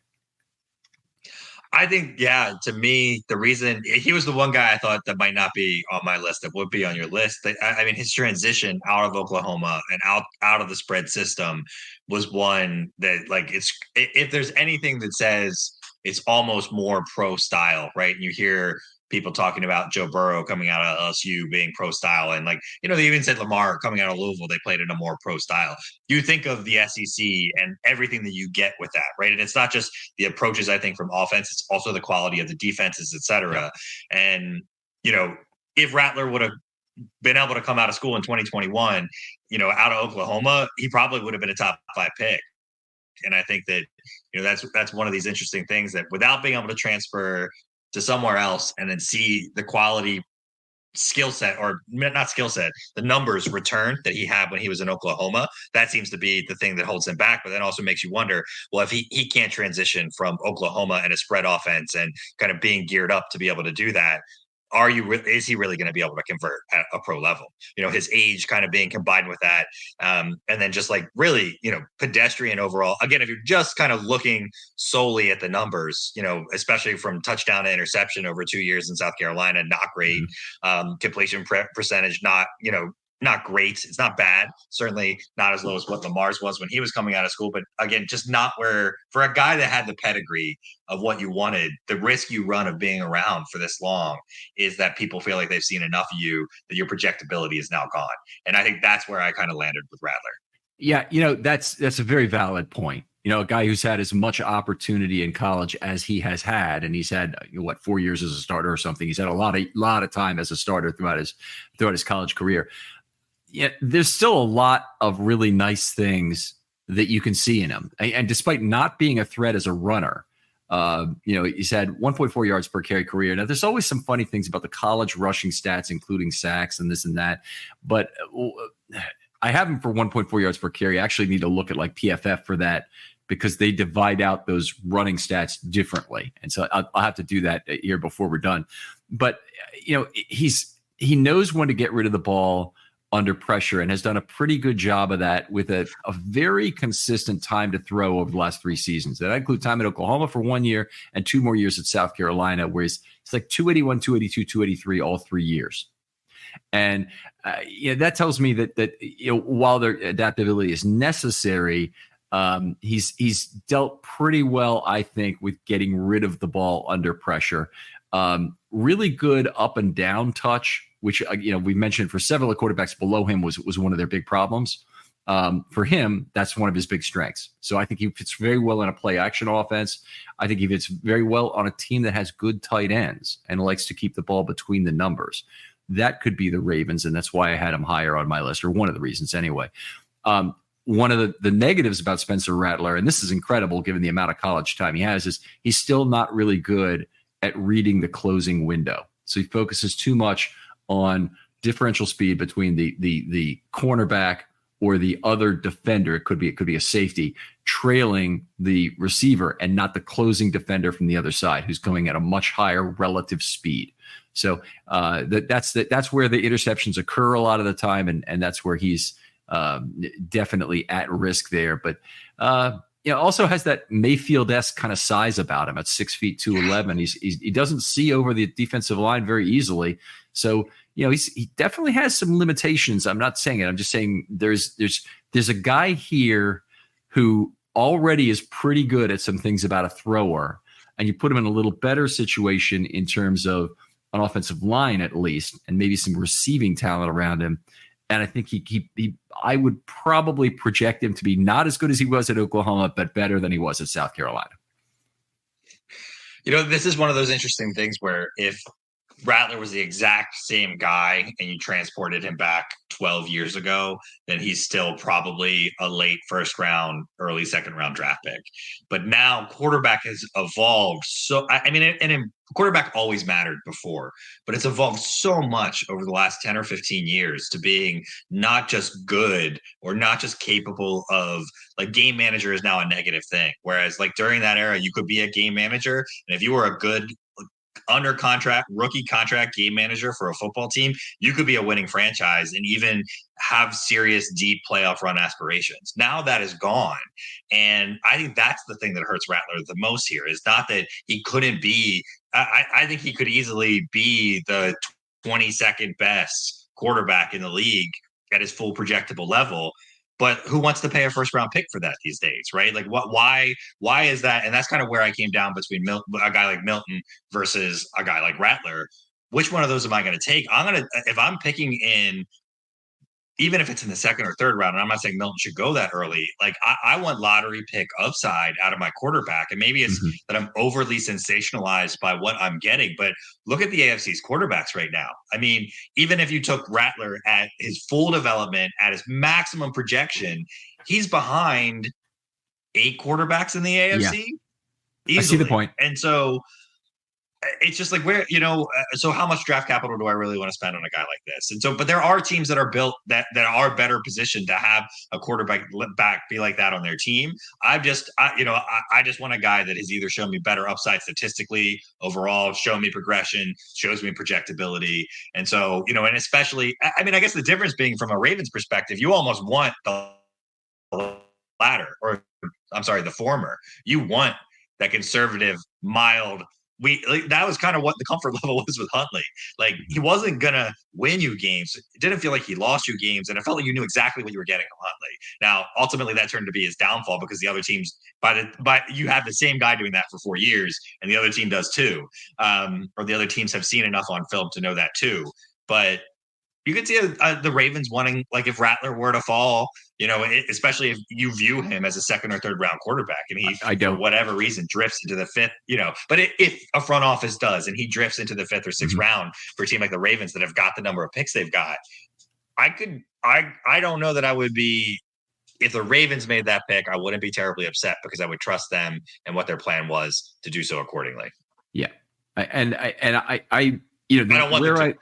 I think, to me, the reason he was the one guy I thought that might not be on my list that would be on your list. I mean, his transition out of Oklahoma and out of the spread system was one that, like, if there's anything that says it's almost more pro style, right? And you hear people talking about Joe Burrow coming out of LSU being pro style, and they even said Lamar coming out of Louisville, they played in a more pro style. You think of the SEC and everything that you get with that, right? And it's not just the approaches, I think, from offense, it's also the quality of the defenses, et cetera. And if Rattler would have been able to come out of school in 2021, out of Oklahoma, he probably would have been a top 5 pick. And I think that that's one of these interesting things that, without being able to transfer to somewhere else and then see the quality skill set, or not skill set, the numbers return that he had when he was in Oklahoma, that seems to be the thing that holds him back. But then also makes you wonder, well, if he can't transition from Oklahoma and a spread offense and kind of being geared up to be able to do that, is he really going to be able to convert at a pro level? His age kind of being combined with that. And then just really, pedestrian overall. Again, if you're just kind of looking solely at the numbers, especially from touchdown to interception over 2 years in South Carolina, not great. Completion percentage, not great. It's not bad. Certainly not as low as what Lamar's was when he was coming out of school. But again, just not where, for a guy that had the pedigree of what you wanted, the risk you run of being around for this long is that people feel like they've seen enough of you that your projectability is now gone. And I think that's where I kind of landed with Rattler. Yeah, that's a very valid point. A guy who's had as much opportunity in college as he has had, and he's had 4 years as a starter or something. He's had a lot of time as a starter throughout his college career. Yeah, there's still a lot of really nice things that you can see in him. And despite not being a threat as a runner, he's had 1.4 yards per carry career. Now, there's always some funny things about the college rushing stats, including sacks and this and that. But I have him for 1.4 yards per carry. I actually need to look at like PFF for that because they divide out those running stats differently. And so I'll have to do that here before we're done. But, he knows when to get rid of the ball under pressure and has done a pretty good job of that with a very consistent time to throw over the last 3 seasons. That include time at Oklahoma for 1 year and 2 more years at South Carolina, where it's like 281, 282, 283 all 3 years. And that tells me that while their adaptability is necessary, he's dealt pretty well, I think, with getting rid of the ball under pressure. Really good up and down touch, which we mentioned for several of the quarterbacks below him was one of their big problems. For him, that's one of his big strengths. So I think he fits very well in a play action offense. I think he fits very well on a team that has good tight ends and likes to keep the ball between the numbers. That could be the Ravens, and that's why I had him higher on my list, or one of the reasons anyway. One of the negatives about Spencer Rattler, and this is incredible given the amount of college time he has, is he's still not really good at reading the closing window. So he focuses too much on differential speed between the cornerback or the other defender. It could be a safety trailing the receiver and not the closing defender from the other side who's going at a much higher relative speed. So that's where the interceptions occur a lot of the time, and that's where he's definitely at risk there. But also has that Mayfield-esque kind of size about him at 6 feet 211. He doesn't see over the defensive line very easily. So he definitely has some limitations. I'm not saying it. I'm just saying there's a guy here who already is pretty good at some things about a thrower, and you put him in a little better situation in terms of an offensive line at least, and maybe some receiving talent around him. And I think I would probably project him to be not as good as he was at Oklahoma, but better than he was at South Carolina. This is one of those interesting things where if Rattler was the exact same guy and you transported him back 12 years ago, then he's still probably a late first round, early second round draft pick. But now quarterback has evolved. So, and quarterback always mattered before, but it's evolved so much over the last 10 or 15 years to being not just good or not just capable of, like, game manager is now a negative thing. Whereas like during that era, you could be a game manager. And if you were a good under contract, rookie contract game manager for a football team, you could be a winning franchise and even have serious deep playoff run aspirations. Now that is gone. And I think that's the thing that hurts Rattler the most here, is not that he couldn't be, I think he could easily be the 22nd best quarterback in the league at his full projectable level. But who wants to pay a first round pick for that these days, right? Like, why is that? And that's kind of where I came down between a guy like Milton versus a guy like Rattler. Which one of those am I going to take? If I'm picking in, even if it's in the second or third round, and I'm not saying Milton should go that early, like I want lottery pick upside out of my quarterback. And maybe it's that I'm overly sensationalized by what I'm getting, but look at the AFC's quarterbacks right now. I mean, even if you took Rattler at his full development, at his maximum projection, he's behind 8 quarterbacks in the AFC. Yeah. I see the point. And so it's just like, where, so how much draft capital do I really want to spend on a guy like this? And so, but there are teams that are built that are better positioned to have a quarterback be like that on their team. I just want a guy that has either shown me better upside statistically overall, shown me progression, shows me projectability. And so, and especially, I guess the difference being from a Ravens perspective, you almost want the latter, or I'm sorry, the former. You want that conservative, mild, that was kind of what the comfort level was with Huntley. Like, he wasn't gonna win you games. It didn't feel like he lost you games, and it felt like you knew exactly what you were getting from Huntley. Now, ultimately, that turned to be his downfall because the other teams, but you have the same guy doing that for 4 years, and the other team does too, or the other teams have seen enough on film to know that too. But you could see the Ravens wanting, like, if Rattler were to fall, especially if you view him as a second or third round quarterback, and he, for whatever reason, drifts into the 5th, but if a front office does, and he drifts into the 5th or 6th round for a team like the Ravens that have got the number of picks they've got, I don't know that I would be if the Ravens made that pick, I wouldn't be terribly upset because I would trust them and what their plan was to do so accordingly. Yeah, I you know, I don't want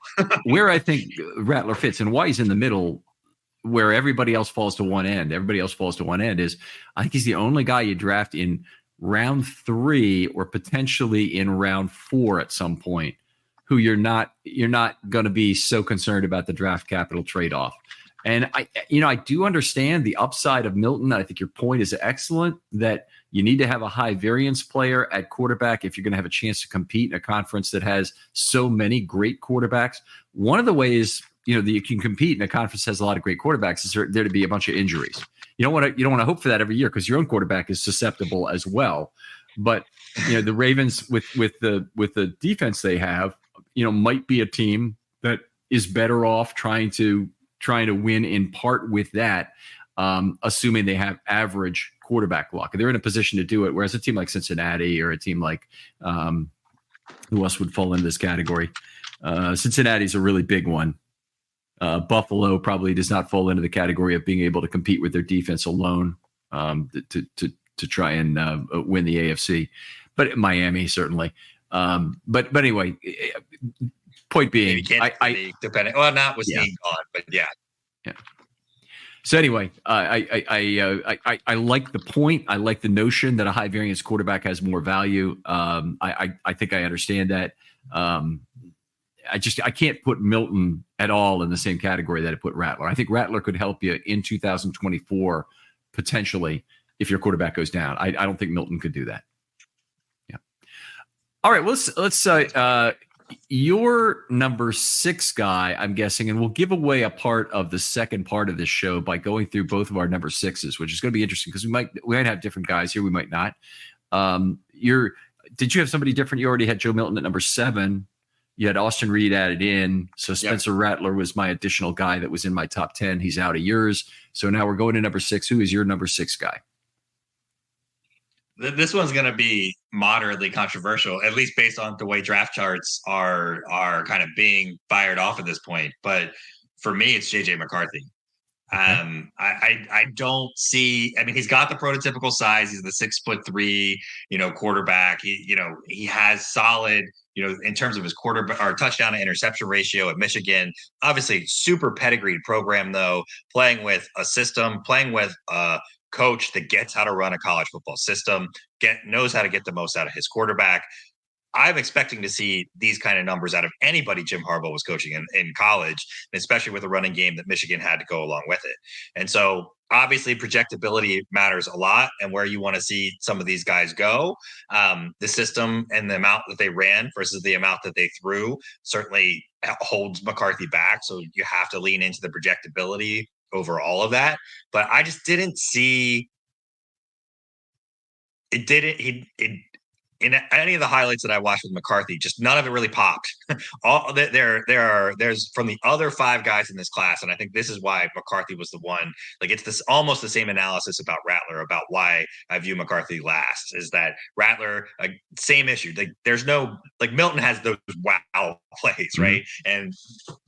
where I think Rattler fits and why he's in the middle, where everybody else falls to one end. Everybody else falls to one end is I think he's the only guy you draft in round 3 or potentially in round 4 at some point, who you're not going to be so concerned about the draft capital trade-off. And I do understand the upside of Milton. I think your point is excellent that you need to have a high variance player at quarterback if you're going to have a chance to compete in a conference that has so many great quarterbacks. One of the ways, that you can compete in a conference that has a lot of great quarterbacks is there to be a bunch of injuries. You don't want to hope for that every year because your own quarterback is susceptible as well. But the Ravens with the defense they have, might be a team that is better off trying to win in part with that, assuming they have average quarterback luck. They're in a position to do it, whereas a team like Cincinnati or a team like who else would fall into this category? Cincinnati's a really big one. Buffalo probably does not fall into the category of being able to compete with their defense alone to try and win the AFC, but Miami certainly. But anyway, point being, depending. Well, not with Steve gone, but yeah. So anyway, I like the point. I like the notion that a high variance quarterback has more value. I think I understand that. I can't put Milton at all in the same category that I put Rattler. I think Rattler could help you in 2024 potentially if your quarterback goes down. I don't think Milton could do that. Yeah. All right. Let's your number 6 guy, I'm guessing, and we'll give away a part of the second part of this show by going through both of our number 6s, which is going to be interesting because we might have different guys here. We might not. Did you have somebody different? You already had Joe Milton at number 7. You had Austin Reed added in. So Spencer Rattler was my additional guy that was in my top 10. He's out of yours. So now we're going to number 6. Who is your number 6 guy? This one's going to be moderately controversial, at least based on the way draft charts are kind of being fired off at this point. But for me, it's JJ McCarthy. Okay. I don't see. I mean, he's got the prototypical size. He's the 6'3", quarterback. He has solid, in terms of his quarterback or touchdown to interception ratio at Michigan. Obviously, super pedigreed program though. Playing with a system, playing with coach that gets how to run a college football system, knows how to get the most out of his quarterback. I'm expecting to see these kind of numbers out of anybody Jim Harbaugh was coaching in college, especially with a running game that Michigan had to go along with it. And so obviously projectability matters a lot and where you want to see some of these guys go. The system and the amount that they ran versus the amount that they threw certainly holds McCarthy back. So you have to lean into the projectability over all of that. But I just didn't see it. In any of the highlights that I watched with McCarthy, just none of it really popped. There's from the other 5 guys in this class, and I think this is why McCarthy was the one. Like it's this almost the same analysis about Rattler about why I view McCarthy last. Is that Rattler same issue? Like there's no Milton has those wow plays, right? And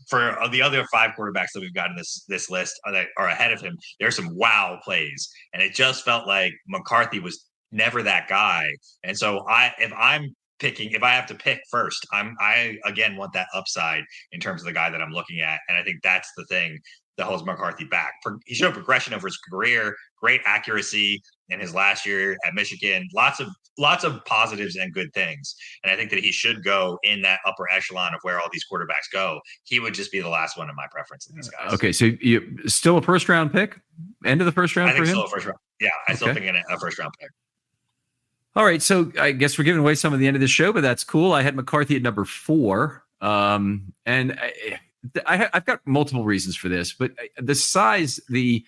for the other 5 quarterbacks that we've got in this list that are ahead of him, there's some wow plays, and it just felt like McCarthy was never that guy. And so if I have to pick first, I again want that upside in terms of the guy that I'm looking at. And I think that's the thing that holds McCarthy back. He showed progression over his career, great accuracy in his last year at Michigan, lots of positives and good things. And I think that he should go in that upper echelon of where all these quarterbacks go. He would just be the last one in my preference in these guys. Okay. So you still a first round pick, end of the first round? I think for him? Still a first round. Yeah. I still think a first round pick. All right, so I guess we're giving away some of the end of the show, but that's cool. I had McCarthy at number 4, and I've got multiple reasons for this, but the size, the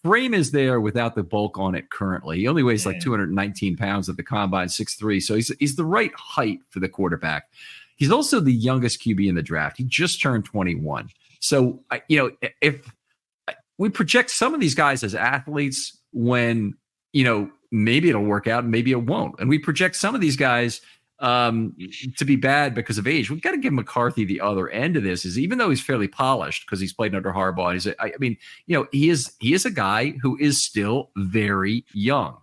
frame is there without the bulk on it currently. He only weighs like 219 pounds at the combine, 6'3", so he's the right height for the quarterback. He's also the youngest QB in the draft. He just turned 21. So, if we project some of these guys as athletes when, maybe it'll work out and maybe it won't. And we project some of these guys to be bad because of age. We've got to give McCarthy the other end of this. Is even though he's fairly polished because he's played under Harbaugh, I mean, he is a guy who is still very young.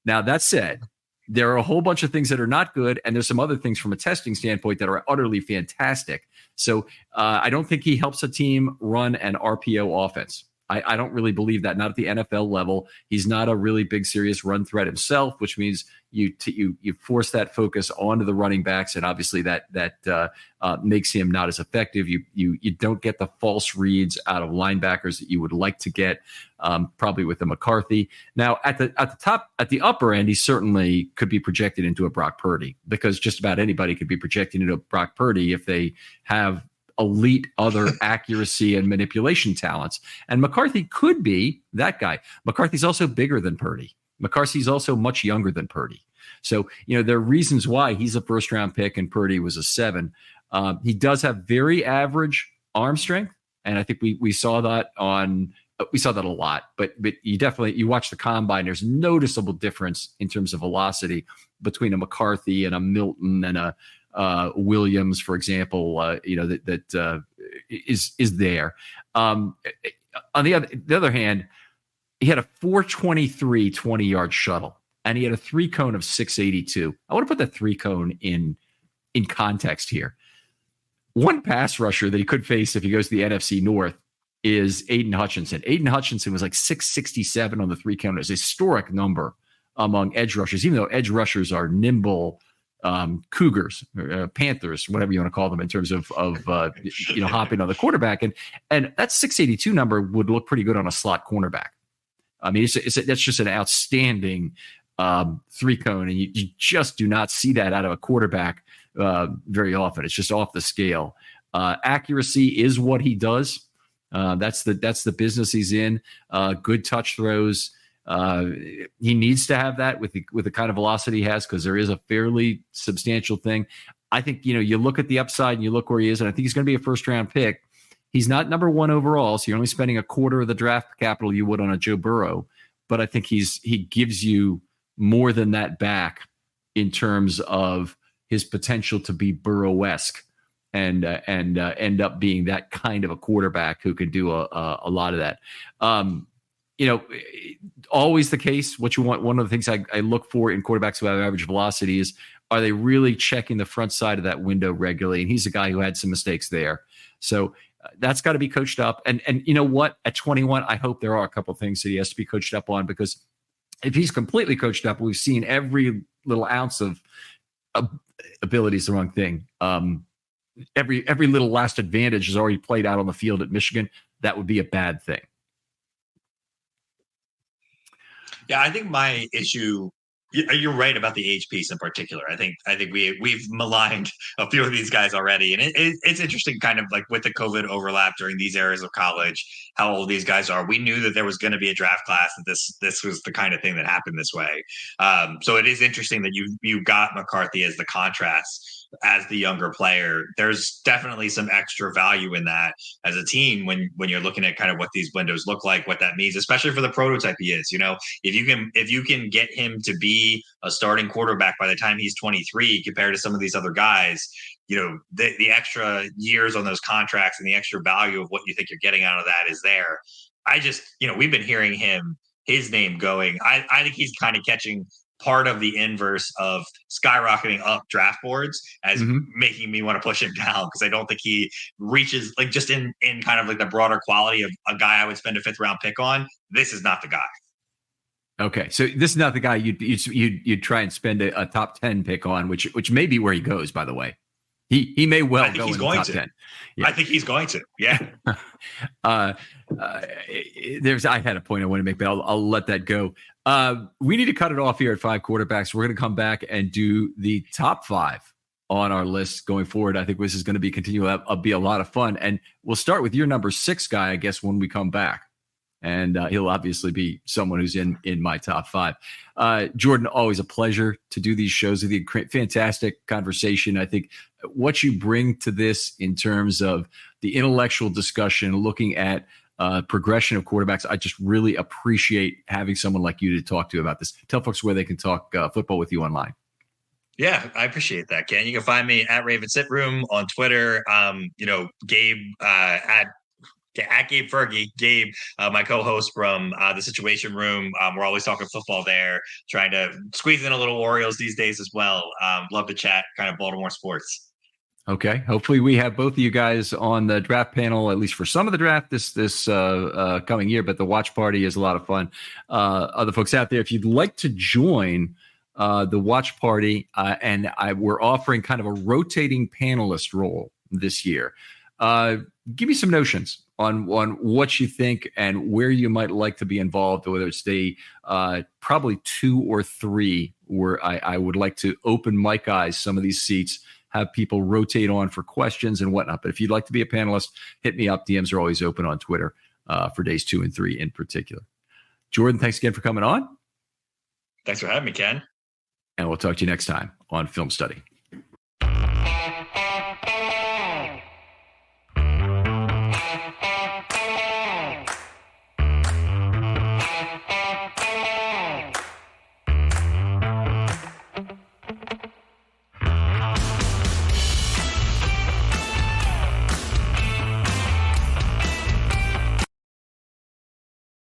Now, that said, there are a whole bunch of things that are not good, and there's some other things from a testing standpoint that are utterly fantastic. So I don't think he helps a team run an RPO offense. I don't really believe that, not at the NFL level. He's not a really big, serious run threat himself, which means you force that focus onto the running backs, and obviously that makes him not as effective. You don't get the false reads out of linebackers that you would like to get, probably with the McCarthy. Now at the upper end, he certainly could be projected into a Brock Purdy, because just about anybody could be projected into a Brock Purdy if they have elite other accuracy and manipulation talents. And McCarthy could be that guy. McCarthy's also bigger than Purdy. McCarthy's also much younger than Purdy. So, there are reasons why he's a first round pick and Purdy was a 7. He does have very average arm strength. And I think we saw that a lot, but you watch the combine, there's noticeable difference in terms of velocity between a McCarthy and a Milton and a Williams, for example, that is there. On the other hand, he had a 423 20-yard shuttle, and he had a 3-cone of 682. I want to put that 3-cone in context here. One pass rusher that he could face if he goes to the NFC North is Aiden Hutchinson. Aiden Hutchinson was like 667 on the 3-cone. It's a historic number among edge rushers, even though edge rushers are nimble cougars, panthers, whatever you want to call them, in terms of hopping on the quarterback, and that 682 number would look pretty good on a slot cornerback. I mean, that's just an outstanding 3-cone, and you just do not see that out of a quarterback very often. It's just off the scale. Accuracy is what he does. That's the business he's in. Good touch throws. He needs to have that with the kind of velocity he has, because there is a fairly substantial thing. I think, you look at the upside and you look where he is, and I think he's going to be a first round pick. He's not number 1 overall, so you're only spending a quarter of the draft capital you would on a Joe Burrow. But I think he gives you more than that back in terms of his potential to be Burrow-esque and end up being that kind of a quarterback who could do a lot of that. Always the case. What you want, one of the things I look for in quarterbacks who have average velocity is, are they really checking the front side of that window regularly? And he's a guy who had some mistakes there. So that's got to be coached up. And you know what? At 21, I hope there are a couple of things that he has to be coached up on, because if he's completely coached up, we've seen every little ounce of ability is the wrong thing. Every little last advantage is already played out on the field at Michigan. That would be a bad thing. Yeah, I think my issue, you're right about the age piece in particular. I think we've maligned a few of these guys already, and it's interesting, kind of like with the COVID overlap during these eras of college, how old these guys are. We knew that there was going to be a draft class, that this was the kind of thing that happened this way. So it is interesting that you got McCarthy as the contrast, as the younger player. There's definitely some extra value in that as a team when you're looking at kind of what these windows look like, what that means, especially for the prototype he is. If you can get him to be a starting quarterback by the time he's 23 compared to some of these other guys, the extra years on those contracts and the extra value of what you think you're getting out of that is there. I just, we've been hearing his name going. I think he's kind of catching part of the inverse of skyrocketing up draft boards as making me want to push him down, because I don't think he reaches, like, just in kind of like the broader quality of a guy I would spend a 5th round pick on. This is not the guy. Okay, so this is not the guy you'd try and spend a top 10 pick on, which may be where he goes, by the way. He may well go in the top 10. Yeah. I think he's going to. Yeah. I had a point I want to make, but I'll let that go. We need to cut it off here at 5 quarterbacks. We're going to come back and do the top 5 on our list going forward. I think this is going to be a lot of fun. And we'll start with your number 6 guy, I guess, when we come back. And he'll obviously be someone who's in my top 5. Jordan, always a pleasure to do these shows with you. Fantastic conversation. I think what you bring to this in terms of the intellectual discussion, looking at progression of quarterbacks, I just really appreciate having someone like you to talk to about this. Tell folks where they can talk football with you online. Yeah, I appreciate that, Ken. You can find me at Raven Sit Room on Twitter. Gabe at Gabe Fergie, Gabe, my co-host from the Situation Room. We're always talking football there, trying to squeeze in a little Orioles these days as well. Love to chat kind of Baltimore sports. Okay. Hopefully we have both of you guys on the draft panel, at least for some of the draft this coming year, but the watch party is a lot of fun. Other folks out there, if you'd like to join the watch party, we're offering kind of a rotating panelist role this year. Give me some notions on what you think and where you might like to be involved, whether it's probably 2 or 3 where I would like to open mic eyes some of these seats, have people rotate on for questions and whatnot. But if you'd like to be a panelist, hit me up. DMs are always open on Twitter for days 2 and 3 in particular. Jordan, thanks again for coming on. Thanks for having me, Ken. And we'll talk to you next time on Film Study.